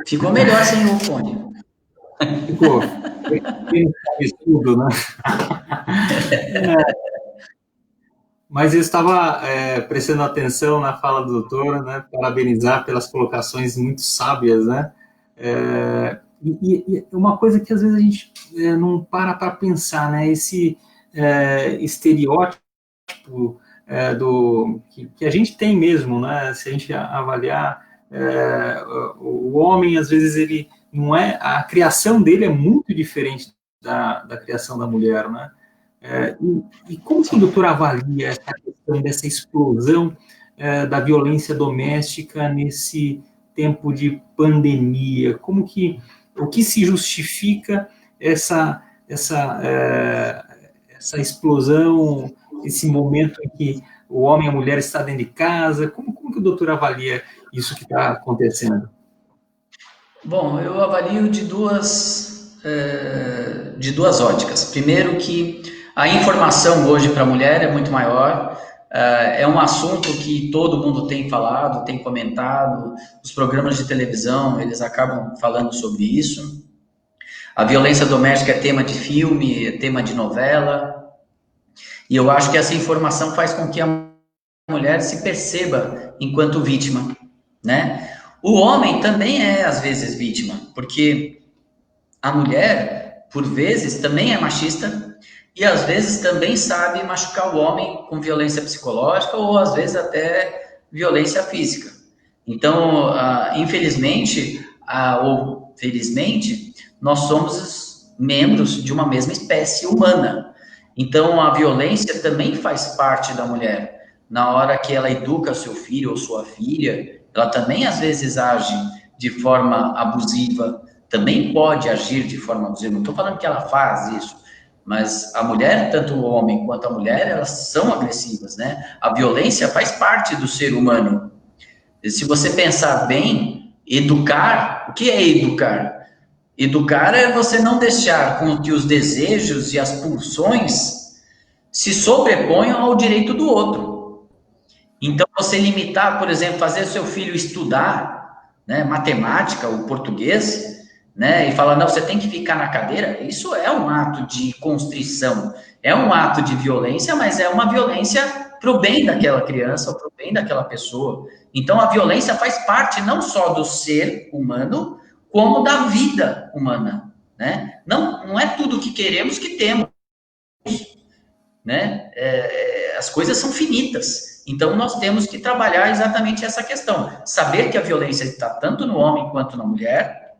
Ficou melhor sem o fone. Ficou. Tudo, né? Mas eu estava prestando atenção na fala do doutor, né? Parabenizar pelas colocações muito sábias, né? E uma coisa que às vezes a gente não para pensar, né? Esse estereótipo que a gente tem mesmo, né? Se a gente avaliar, o homem, às vezes, ele não é... A criação dele é muito diferente da criação da mulher, né? E como que o doutor avalia essa questão dessa explosão da violência doméstica nesse tempo de pandemia? O que se justifica essa explosão, esse momento em que o homem e a mulher estão dentro de casa? Como que o doutor avalia isso que está acontecendo? Bom, eu avalio de duas óticas. Primeiro que a informação hoje para a mulher é muito maior, é um assunto que todo mundo tem falado, tem comentado, os programas de televisão, eles acabam falando sobre isso. A violência doméstica é tema de filme, é tema de novela, e eu acho que essa informação faz com que a mulher se perceba enquanto vítima, né? O homem também é, às vezes, vítima, porque a mulher, por vezes, também é machista e, às vezes, também sabe machucar o homem com violência psicológica ou, às vezes, até violência física. Então, infelizmente, ou felizmente, nós somos membros de uma mesma espécie humana. Então, a violência também faz parte da mulher. Na hora que ela educa seu filho ou sua filha, ela também, às vezes, age de forma abusiva, também pode agir de forma abusiva. Não estou falando que ela faz isso, mas a mulher, tanto o homem quanto a mulher, elas são agressivas, né? A violência faz parte do ser humano. Se você pensar bem, educar, o que é educar? Educar é você não deixar com que os desejos e as pulsões se sobreponham ao direito do outro. Então, você limitar, por exemplo, fazer o seu filho estudar, né, matemática ou português, né, e falar, não, você tem que ficar na cadeira, isso é um ato de constrição, é um ato de violência, mas é uma violência para o bem daquela criança ou para o bem daquela pessoa. Então, a violência faz parte não só do ser humano, como da vida humana, né? Não é tudo que queremos que temos, né? As coisas são finitas. Então, nós temos que trabalhar exatamente essa questão. Saber que a violência está tanto no homem quanto na mulher.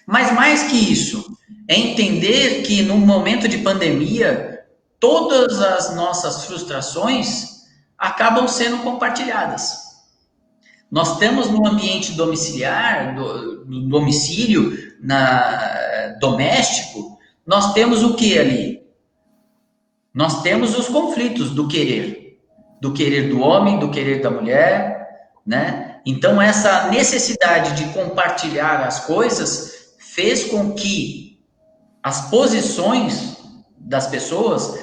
Mas, mais que isso, é entender que, num momento de pandemia, todas as nossas frustrações acabam sendo compartilhadas. Nós temos no ambiente domiciliar, no domicílio, doméstico, nós temos o que ali? Nós temos os conflitos do querer do homem, do querer da mulher, né? Então, essa necessidade de compartilhar as coisas fez com que as posições das pessoas,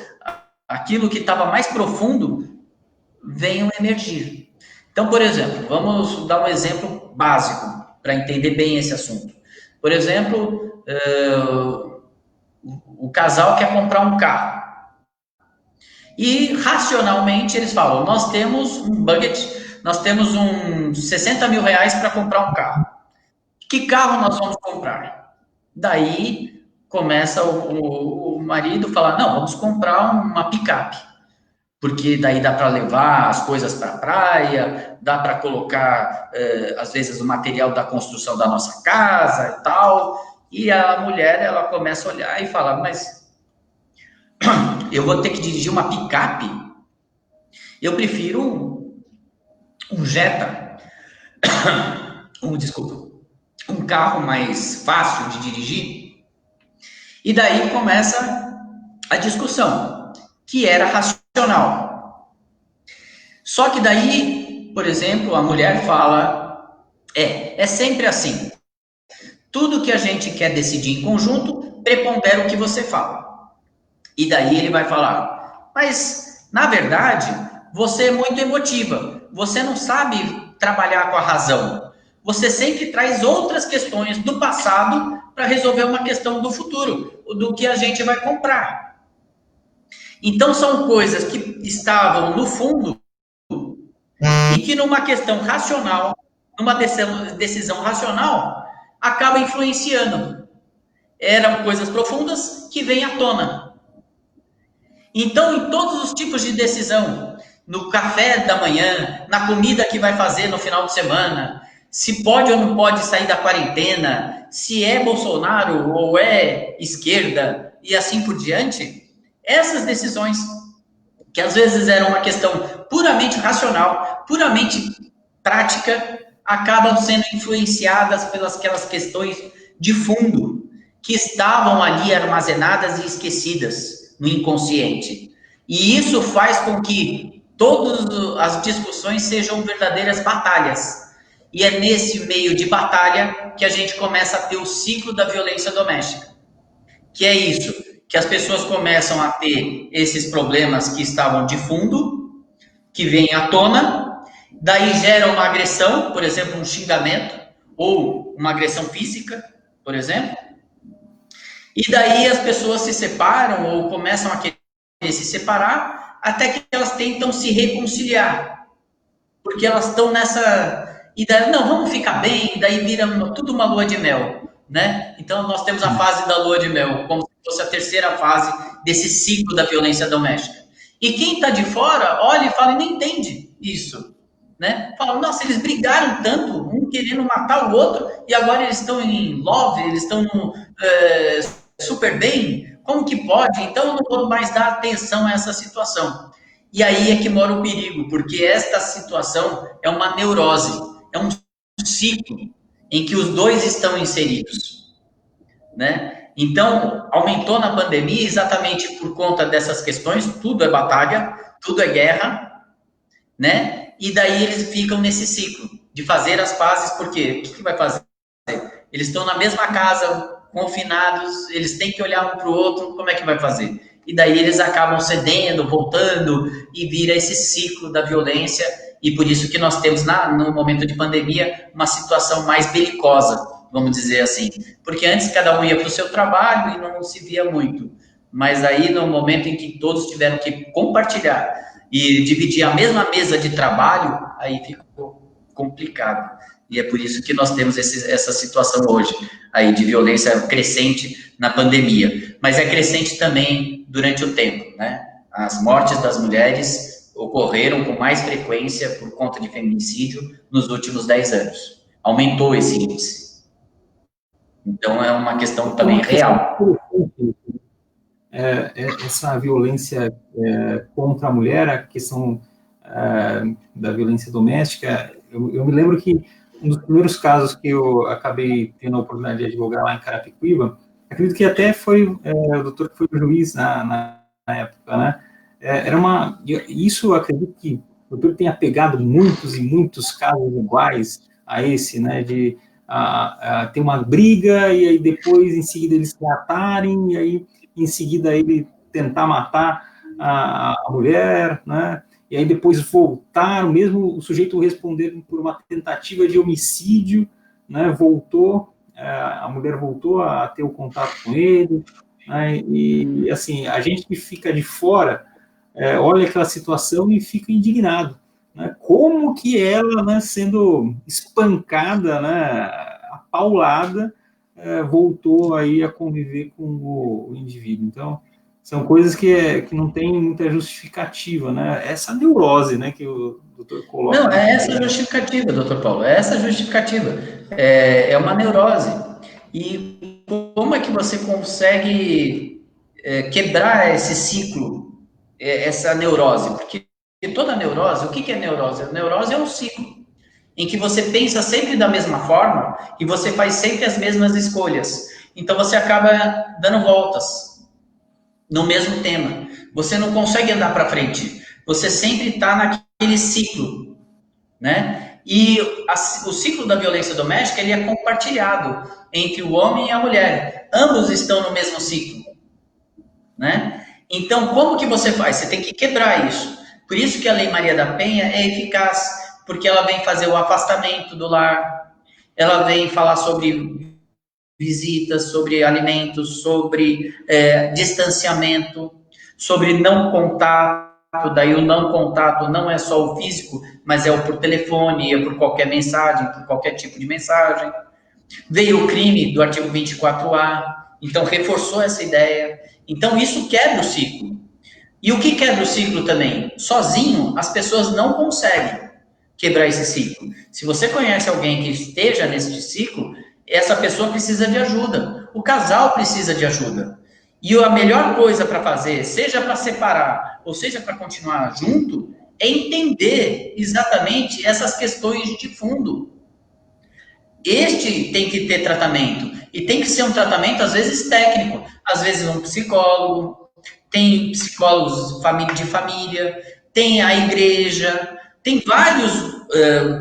aquilo que estava mais profundo, venham emergir. Então, por exemplo, vamos dar um exemplo básico para entender bem esse assunto. Por exemplo, o casal quer comprar um carro. E, racionalmente, eles falam, nós temos um budget, nós temos uns 60 mil reais para comprar um carro. Que carro nós vamos comprar? Daí, começa o marido a falar, não, vamos comprar uma picape. Porque daí dá para levar as coisas para a praia, dá para colocar, às vezes, o material da construção da nossa casa e tal. E a mulher, ela começa a olhar e fala, mas eu vou ter que dirigir uma picape? Eu prefiro um Jetta, desculpa, um carro mais fácil de dirigir. E daí começa a discussão, que era racional. Só que daí, por exemplo, a mulher fala, é sempre assim. Tudo que a gente quer decidir em conjunto, prepondera o que você fala. E daí ele vai falar, mas, na verdade, você é muito emotiva. Você não sabe trabalhar com a razão. Você sempre traz outras questões do passado para resolver uma questão do futuro, do que a gente vai comprar. Então, são coisas que estavam no fundo e que numa questão racional, numa decisão racional, acaba influenciando. Eram coisas profundas que vêm à tona. Então, em todos os tipos de decisão, no café da manhã, na comida que vai fazer no final de semana, se pode ou não pode sair da quarentena, se é Bolsonaro ou é esquerda e assim por diante, essas decisões, que às vezes eram uma questão puramente racional, puramente prática, acabam sendo influenciadas pelas aquelas questões de fundo que estavam ali armazenadas e esquecidas no inconsciente. E isso faz com que todas as discussões sejam verdadeiras batalhas. E é nesse meio de batalha que a gente começa a ter o ciclo da violência doméstica. Que é isso, que as pessoas começam a ter esses problemas que estavam de fundo, que vêm à tona, daí gera uma agressão, por exemplo, um xingamento, ou uma agressão física, por exemplo, e daí as pessoas se separam ou começam a querer se separar, até que elas tentam se reconciliar, porque elas estão nessa ideia, não, vamos ficar bem, daí vira tudo uma lua de mel, né? Então nós temos a fase da lua de mel, como se fosse a terceira fase desse ciclo da violência doméstica. E quem está de fora olha e fala e não entende isso, né? Fala, nossa, eles brigaram tanto, um querendo matar o outro, e agora eles estão em love, eles estão super bem, como que pode? Então eu não vou mais dar atenção a essa situação. E aí é que mora o perigo, porque esta situação é uma neurose, é um ciclo em que os dois estão inseridos, né? Então, aumentou na pandemia exatamente por conta dessas questões, tudo é batalha, tudo é guerra, né? E daí eles ficam nesse ciclo de fazer as pazes, porque o que vai fazer? Eles estão na mesma casa, confinados, eles têm que olhar um para o outro, como é que vai fazer? E daí eles acabam cedendo, voltando, e vira esse ciclo da violência, e por isso que nós temos, no momento de pandemia, uma situação mais belicosa, vamos dizer assim. Porque antes cada um ia para o seu trabalho e não se via muito. Mas aí, no momento em que todos tiveram que compartilhar e dividir a mesma mesa de trabalho, aí ficou complicado. E é por isso que nós temos essa situação hoje, aí de violência crescente na pandemia. Mas é crescente também durante o tempo, né? As mortes das mulheres ocorreram com mais frequência por conta de feminicídio nos últimos 10 anos. Aumentou esse índice. Então, é uma questão também real. Essa violência contra a mulher, a questão da violência doméstica, eu me lembro que um dos primeiros casos que eu acabei tendo a oportunidade de advogar lá em Carapicuíba, acredito que até foi o doutor que foi o juiz na época, né? Isso eu acredito que o doutor tenha pegado muitos e muitos casos iguais a esse, né? De ter uma briga e aí depois, em seguida, eles se atarem e aí, em seguida, ele tentar matar a mulher, né? E aí depois voltar, mesmo o sujeito responder por uma tentativa de homicídio, né, a mulher voltou a ter o contato com ele, né, e assim, a gente que fica de fora, olha aquela situação e fica indignado, né, como que ela, né, sendo espancada, né, apaulada, voltou aí a conviver com o indivíduo. Então, são coisas que não tem muita justificativa, né? Essa neurose, né, que o doutor coloca. Não, é essa a justificativa, doutor Paulo, é essa a justificativa. É uma neurose. E como é que você consegue quebrar esse ciclo, essa neurose? Porque toda neurose, o que é neurose? A neurose é um ciclo em que você pensa sempre da mesma forma e você faz sempre as mesmas escolhas. Então você acaba dando voltas no mesmo tema. Você não consegue andar para frente. Você sempre está naquele ciclo, né? E o ciclo da violência doméstica ele é compartilhado entre o homem e a mulher. Ambos estão no mesmo ciclo, né? Então, como que você faz? Você tem que quebrar isso. Por isso que a Lei Maria da Penha é eficaz, porque ela vem fazer o afastamento do lar, ela vem falar sobre visitas, sobre alimentos, sobre distanciamento, sobre não contato. Daí o não contato não é só o físico, mas é o por telefone, é por qualquer mensagem, por qualquer tipo de mensagem. Veio o crime do artigo 24A, então reforçou essa ideia. Então isso quebra o ciclo. E o que quebra o ciclo também? Sozinho, as pessoas não conseguem quebrar esse ciclo. Se você conhece alguém que esteja nesse ciclo, essa pessoa precisa de ajuda. O casal precisa de ajuda. E a melhor coisa para fazer, seja para separar ou seja para continuar junto, é entender exatamente essas questões de fundo. Este tem que ter tratamento. E tem que ser um tratamento, às vezes, técnico. Às vezes, um psicólogo. Tem psicólogos de família. Tem a igreja. Tem vários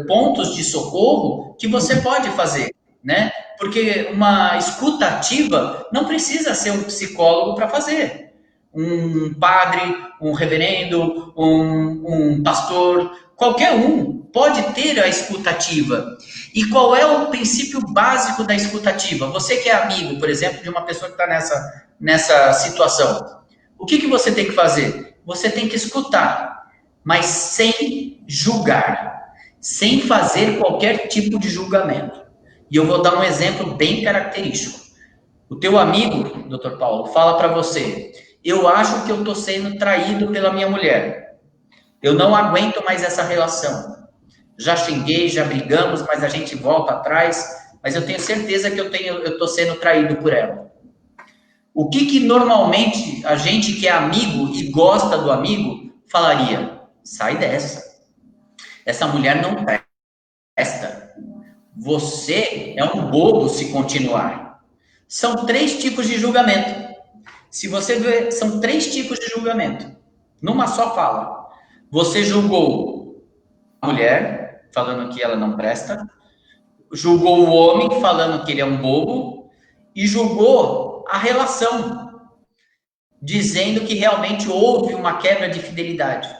pontos de socorro que você pode fazer, né? Porque uma escuta ativa não precisa ser um psicólogo para fazer. Um padre, um reverendo, um pastor, qualquer um pode ter a escutativa. E qual é o princípio básico da escutativa? Você que é amigo, por exemplo, de uma pessoa que está nessa situação, o que você tem que fazer? Você tem que escutar, mas sem julgar, sem fazer qualquer tipo de julgamento. E eu vou dar um exemplo bem característico. O teu amigo, Dr. Paulo, fala para você: eu acho que eu estou sendo traído pela minha mulher. Eu não aguento mais essa relação. Já xinguei, já brigamos, mas a gente volta atrás. Mas eu tenho certeza que eu estou sendo traído por ela. O que normalmente a gente que é amigo e gosta do amigo falaria? Sai dessa. Essa mulher não presta. Você é um bobo se continuar. São 3 tipos de julgamento. Se você ver, são 3 tipos de julgamento. Numa só fala. Você julgou a mulher, falando que ela não presta. Julgou o homem, falando que ele é um bobo. E julgou a relação, dizendo que realmente houve uma quebra de fidelidade.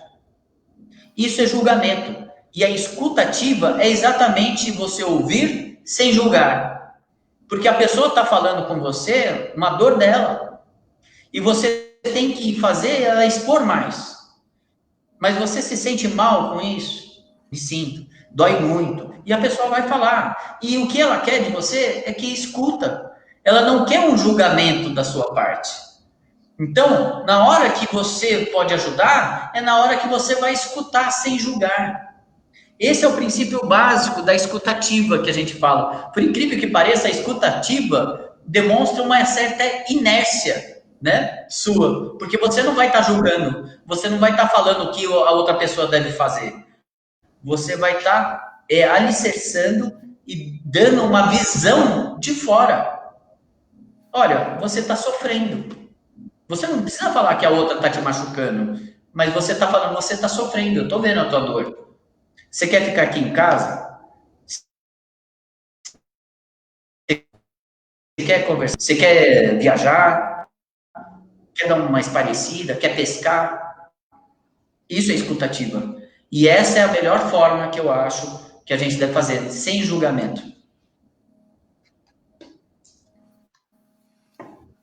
Isso é julgamento. E a escutativa é exatamente você ouvir sem julgar. Porque a pessoa está falando com você uma dor dela. E você tem que fazer ela expor mais. Mas você se sente mal com isso? Me sinto. Dói muito. E a pessoa vai falar. E o que ela quer de você é que escuta. Ela não quer um julgamento da sua parte. Então, na hora que você pode ajudar, é na hora que você vai escutar sem julgar. Esse é o princípio básico da escutativa que a gente fala. Por incrível que pareça, a escutativa demonstra uma certa inércia, né, sua. Porque você não vai estar julgando, você não vai estar falando o que a outra pessoa deve fazer. Você vai estar alicerçando e dando uma visão de fora. Olha, você está sofrendo. Você não precisa falar que a outra está te machucando, mas você está falando, você está sofrendo, eu estou vendo a tua dor. Você quer ficar aqui em casa? Você quer conversar? Você quer viajar? Quer dar uma esparecida? Quer pescar? Isso é escutativa. E essa é a melhor forma que eu acho que a gente deve fazer, sem julgamento.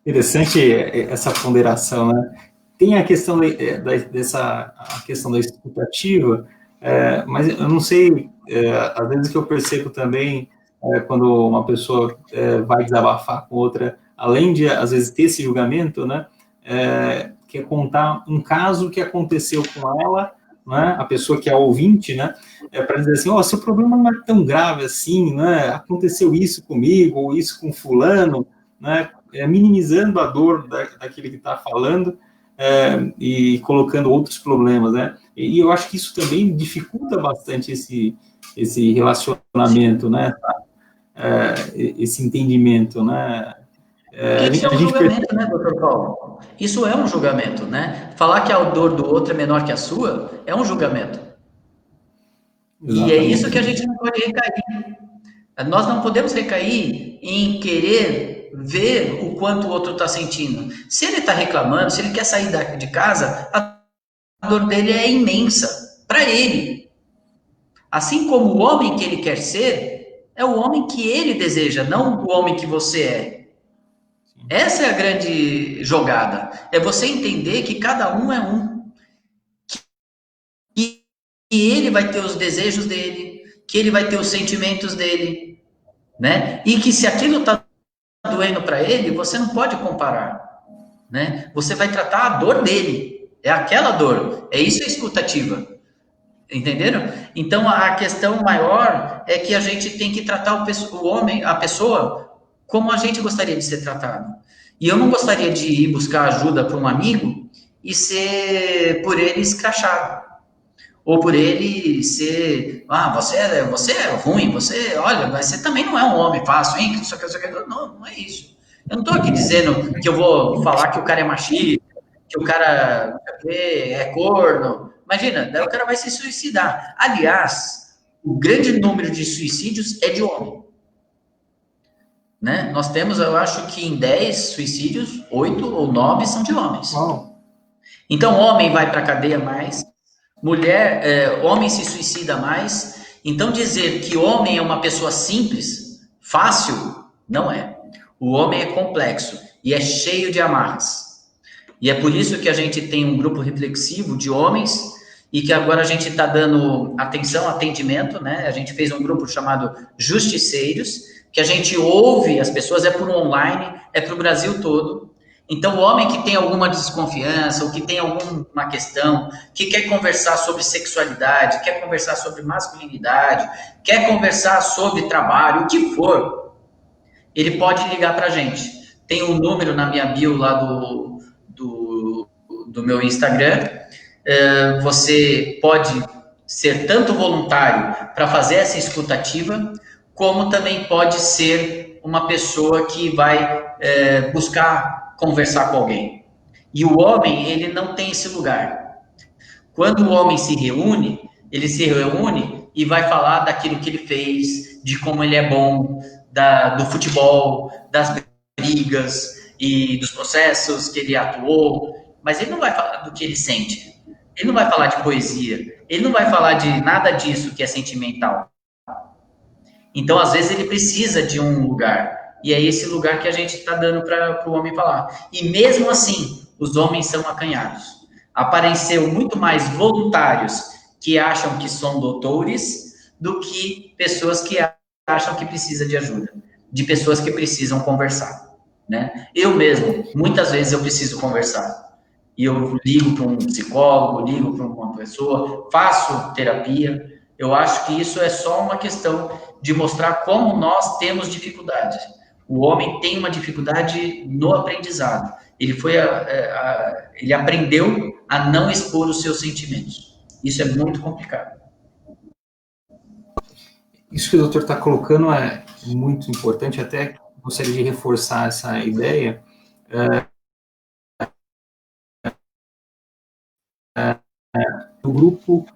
Interessante essa ponderação, né? Tem a questão a questão da escutativa, mas eu não sei, às vezes que eu percebo também, quando uma pessoa vai desabafar com outra, além de, às vezes, ter esse julgamento, né, quer contar um caso que aconteceu com ela, né, a pessoa que é ouvinte, né, para dizer assim, seu problema não é tão grave assim, né, aconteceu isso comigo, ou isso com fulano, né, minimizando a dor daquele que está falando e colocando outros problemas, né? E eu acho que isso também dificulta bastante esse relacionamento, né? Esse entendimento, né? Porque isso é A um gente julgamento, né, doutor Paulo? Isso é um julgamento, né? Falar que a dor do outro é menor que a sua é um julgamento. E é isso que a exatamente. gente não pode recair. Nós não podemos recair em querer ver o quanto o outro está sentindo. Se ele está reclamando, se ele quer sair de casa, a dor dele é imensa para ele. Assim como o homem que ele quer ser, é o homem que ele deseja, não o homem que você é. Essa é a grande jogada. É você entender que cada um é um. Que ele vai ter os desejos dele, que ele vai ter os sentimentos dele, né? E que se aquilo está doendo para ele, você não pode comparar, né? Você vai tratar a dor dele. É aquela dor. É isso a escutativa. Entenderam? Então, a questão maior é que a gente tem que tratar o homem, a pessoa, como a gente gostaria de ser tratado. E eu não gostaria de ir buscar ajuda para um amigo e ser, por ele, escrachado. Ou por ele ser, você é ruim, olha, mas você também não é um homem fácil, hein? Não, não é isso. Eu não estou aqui dizendo que eu vou falar que o cara é machista, que o cara é corno. Imagina, daí o cara vai se suicidar. Aliás, o grande número de suicídios é de homem. Né? Nós temos, eu acho que em 10 suicídios, 8 ou 9 são de homens. Uau. Então, homem vai para a cadeia mais, homem se suicida mais. Então, dizer que homem é uma pessoa simples, fácil, não é. O homem é complexo e é cheio de amarras. E é por isso que a gente tem um grupo reflexivo de homens e que agora a gente está dando atenção, atendimento, né? A gente fez um grupo chamado Justiceiros, que a gente ouve as pessoas, é por online, é para o Brasil todo. Então, o homem que tem alguma desconfiança, ou que tem alguma questão, que quer conversar sobre sexualidade, quer conversar sobre masculinidade, quer conversar sobre trabalho, o que for, ele pode ligar para a gente. Tem um número na minha bio lá do meu Instagram. Você pode ser tanto voluntário para fazer essa escutativa, como também pode ser uma pessoa que vai buscar conversar com alguém. E o homem, ele não tem esse lugar. Quando o homem se reúne, ele se reúne e vai falar daquilo que ele fez, de como ele é bom, do futebol, das brigas e dos processos que ele atuou, mas ele não vai falar do que ele sente. Ele não vai falar de poesia, ele não vai falar de nada disso que é sentimental. Então, às vezes, ele precisa de um lugar. E é esse lugar que a gente está dando para o homem falar. E mesmo assim, os homens são acanhados. Apareceu muito mais voluntários que acham que são doutores do que pessoas que acham que precisa de ajuda. De pessoas que precisam conversar. Né? Eu mesmo, muitas vezes eu preciso conversar. E eu ligo para um psicólogo, ligo para uma pessoa, faço terapia. Eu acho que isso é só uma questão de mostrar como nós temos dificuldades. O homem tem uma dificuldade no aprendizado. Ele aprendeu a não expor os seus sentimentos. Isso é muito complicado. Isso que o doutor está colocando é muito importante, até gostaria de reforçar essa ideia. Do grupo,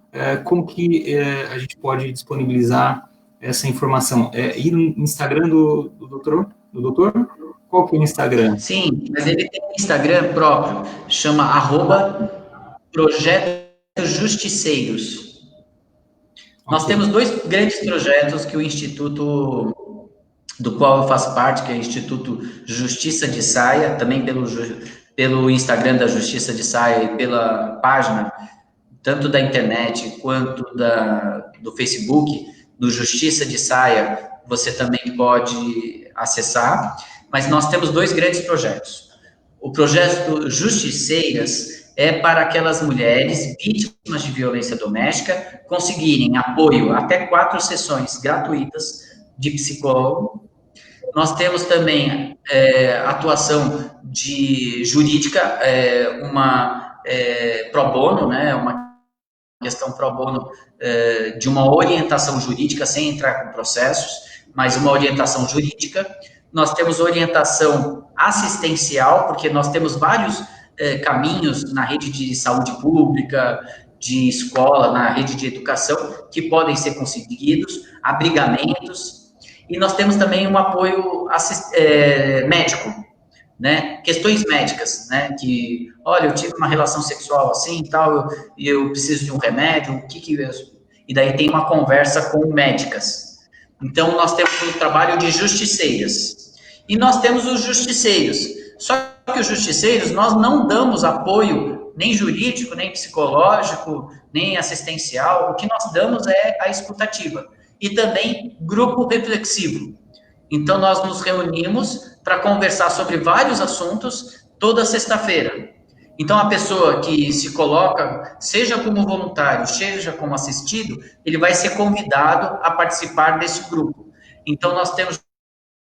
como que a gente pode disponibilizar essa informação? Ir no Instagram do doutor? Qual que é o Instagram? Sim, mas ele tem um Instagram próprio, chama @Projeto Justiceiros. Nós temos 2 grandes projetos que o Instituto, do qual eu faço parte, que é o Instituto Justiça de Saia, também pelo Instagram da Justiça de Saia e pela página, tanto da internet quanto do Facebook, do Justiça de Saia, você também pode acessar. Mas nós temos 2 grandes projetos. O projeto Justiceiras é para aquelas mulheres vítimas de violência doméstica conseguirem apoio até 4 sessões gratuitas de psicólogo Nós temos também atuação de jurídica, uma pro bono, né, uma questão pro bono de uma orientação jurídica, sem entrar com processos, mas uma orientação jurídica. Nós temos orientação assistencial, porque nós temos vários caminhos na rede de saúde pública, de escola, na rede de educação, que podem ser conseguidos, abrigamentos, e nós temos também um apoio médico, né? Questões médicas, né? Que, olha, eu tive uma relação sexual assim e tal, eu preciso de um remédio, o que que eu... E daí tem uma conversa com médicas. Então, nós temos o trabalho de justiceiras. E nós temos os justiceiros. Só que os justiceiros, nós não damos apoio nem jurídico, nem psicológico, nem assistencial. O que nós damos é a escutativa. E também grupo reflexivo. Então, nós nos reunimos para conversar sobre vários assuntos toda sexta-feira. Então, a pessoa que se coloca, seja como voluntário, seja como assistido, ele vai ser convidado a participar desse grupo. Então, nós temos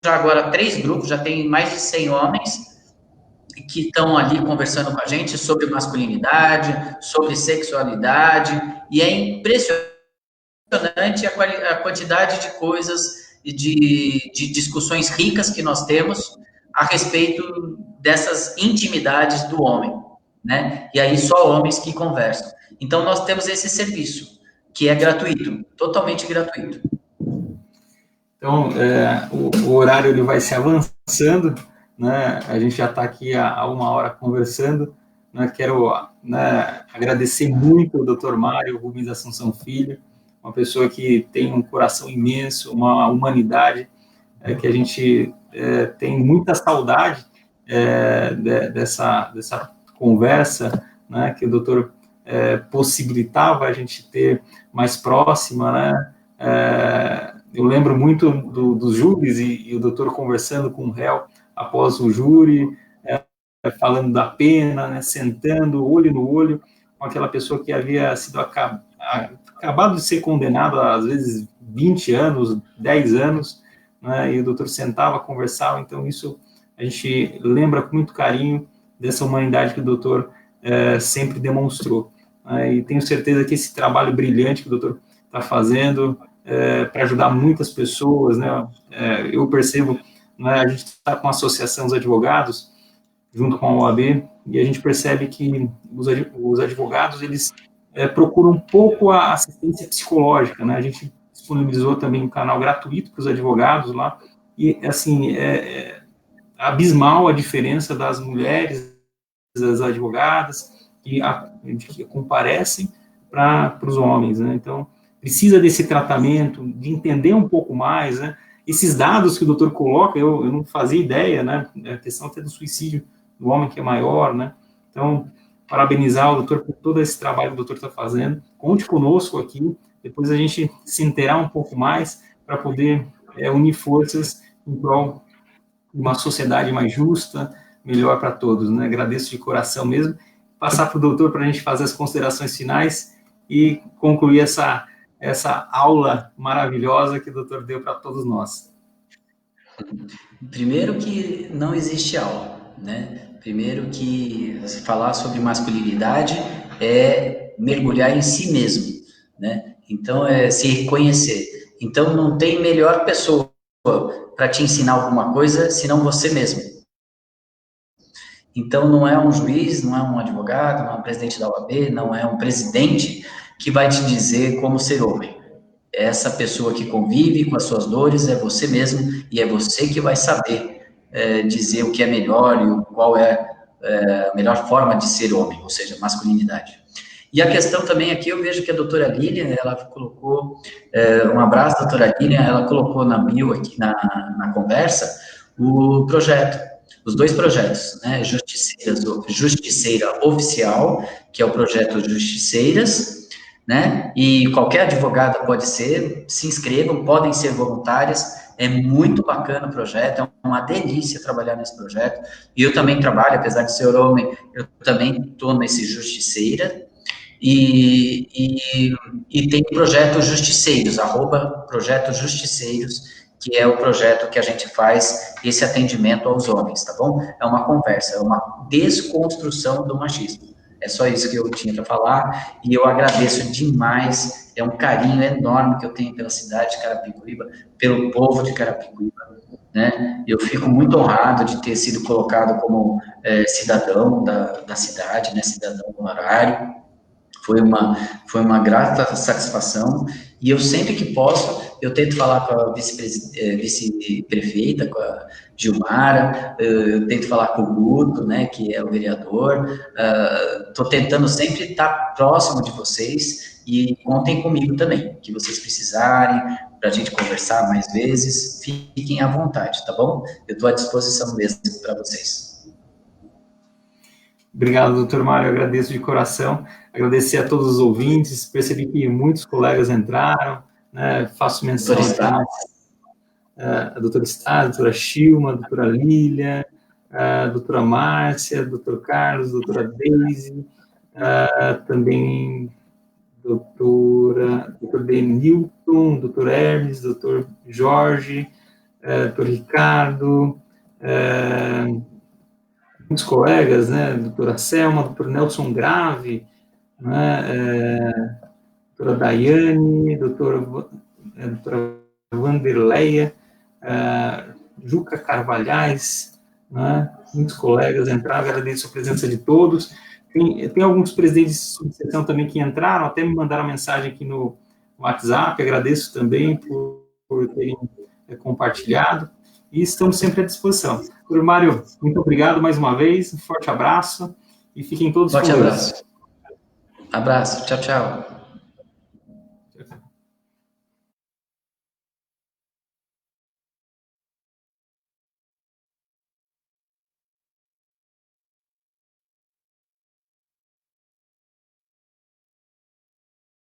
já agora 3 grupos, já tem mais de 100 homens que estão ali conversando com a gente sobre masculinidade, sobre sexualidade, e é impressionante a quantidade de coisas e de discussões ricas que nós temos a respeito dessas intimidades do homem, né? E aí só homens que conversam. Então, nós temos esse serviço, que é gratuito, totalmente gratuito. Então, o horário ele vai se avançando, né? A gente já está aqui há 1 hora conversando, né? Quero, né, agradecer muito ao Dr. Mário Rubens Assunção Filho, uma pessoa que tem um coração imenso, uma humanidade que a gente tem muita saudade dessa conversa, né, que o doutor possibilitava a gente ter mais próxima, né? Eu lembro muito dos júris e o doutor conversando com o réu após o júri, falando da pena, né, sentando olho no olho com aquela pessoa que havia sido acabado de ser condenado a, às vezes, 20 anos, 10 anos, né, e o doutor sentava, conversava. Então isso a gente lembra com muito carinho dessa humanidade que o doutor sempre demonstrou. E tenho certeza que esse trabalho brilhante que o doutor está fazendo para ajudar muitas pessoas, né, eu percebo, né, a gente está com a Associação dos Advogados, junto com a OAB, e a gente percebe que os advogados, eles procuram um pouco a assistência psicológica, né? A gente disponibilizou também um canal gratuito para os advogados lá, e, assim, abismal a diferença das mulheres, das advogadas, que comparecem para os homens, né? Então, precisa desse tratamento, de entender um pouco mais, né? Esses dados que o doutor coloca, eu não fazia ideia, né? A questão até do suicídio do homem que é maior, né? Então, parabenizar o doutor por todo esse trabalho que o doutor está fazendo. Conte conosco aqui, depois a gente se inteirar um pouco mais para poder unir forças em prol de uma sociedade mais justa, melhor para todos, né? Agradeço de coração mesmo. Passar para o doutor para a gente fazer as considerações finais e concluir essa aula maravilhosa que o doutor deu para todos nós. Primeiro que não existe aula, né? Primeiro que falar sobre masculinidade é mergulhar em si mesmo, né? Então, é se reconhecer. Então, não tem melhor pessoa para te ensinar alguma coisa senão você mesmo. Então, não é um juiz, não é um advogado, não é um presidente da OAB, não é um presidente que vai te dizer como ser homem. Essa pessoa que convive com as suas dores é você mesmo, e é você que vai saber dizer o que é melhor e qual é a melhor forma de ser homem, ou seja, masculinidade. E a questão também aqui, eu vejo que a doutora Lilian, ela colocou, um abraço, doutora Lilian, ela colocou na bio aqui na conversa, o projeto, os 2 projetos, né, Justiceira Oficial, que é o projeto Justiceiras, né? E qualquer advogada pode ser, se inscrevam, podem ser voluntárias, é muito bacana o projeto, é uma delícia trabalhar nesse projeto, e eu também trabalho, apesar de ser homem, eu também estou nesse Justiceira, e tem o projeto Justiceiros, @projeto Justiceiros, que é o projeto que a gente faz esse atendimento aos homens, tá bom? É uma conversa, é uma desconstrução do machismo. É só isso que eu tinha para falar, e eu agradeço demais, é um carinho enorme que eu tenho pela cidade de Carapicuíba, pelo povo de Carapicuíba, né? Eu fico muito honrado de ter sido colocado como cidadão da cidade, né? Cidadão honorário. Foi uma grata satisfação, e eu sempre que posso, eu tento falar com a vice-prefeita, com a Gilmara, eu tento falar com o Guto, né, que é o vereador, estou tentando sempre estar próximo de vocês, e contem comigo também, que vocês precisarem, para a gente conversar mais vezes, fiquem à vontade, tá bom? Eu estou à disposição mesmo para vocês. Obrigado, doutor Mário, eu agradeço de coração, agradecer a todos os ouvintes, percebi que muitos colegas entraram, né, faço menção a doutora Estado, a doutora Chilma, a doutora Lília, a doutora Márcia, doutor Carlos, doutora Deise, também doutor Denilton, doutor Hermes, doutor Jorge, doutor Ricardo, muitos colegas, né, doutora Selma, doutor Nelson Grave, né, doutora Daiane, doutora Vanderleia, Juca Carvalhais, né, muitos colegas entraram, agradeço a presença de todos. Tem alguns presidentes de subseção também que entraram, até me mandaram mensagem aqui no WhatsApp, agradeço também por terem compartilhado, e estamos sempre à disposição. Doutor Mário, muito obrigado mais uma vez, um forte abraço, e fiquem todos com Deus. Forte abraço. Abraço, tchau, tchau.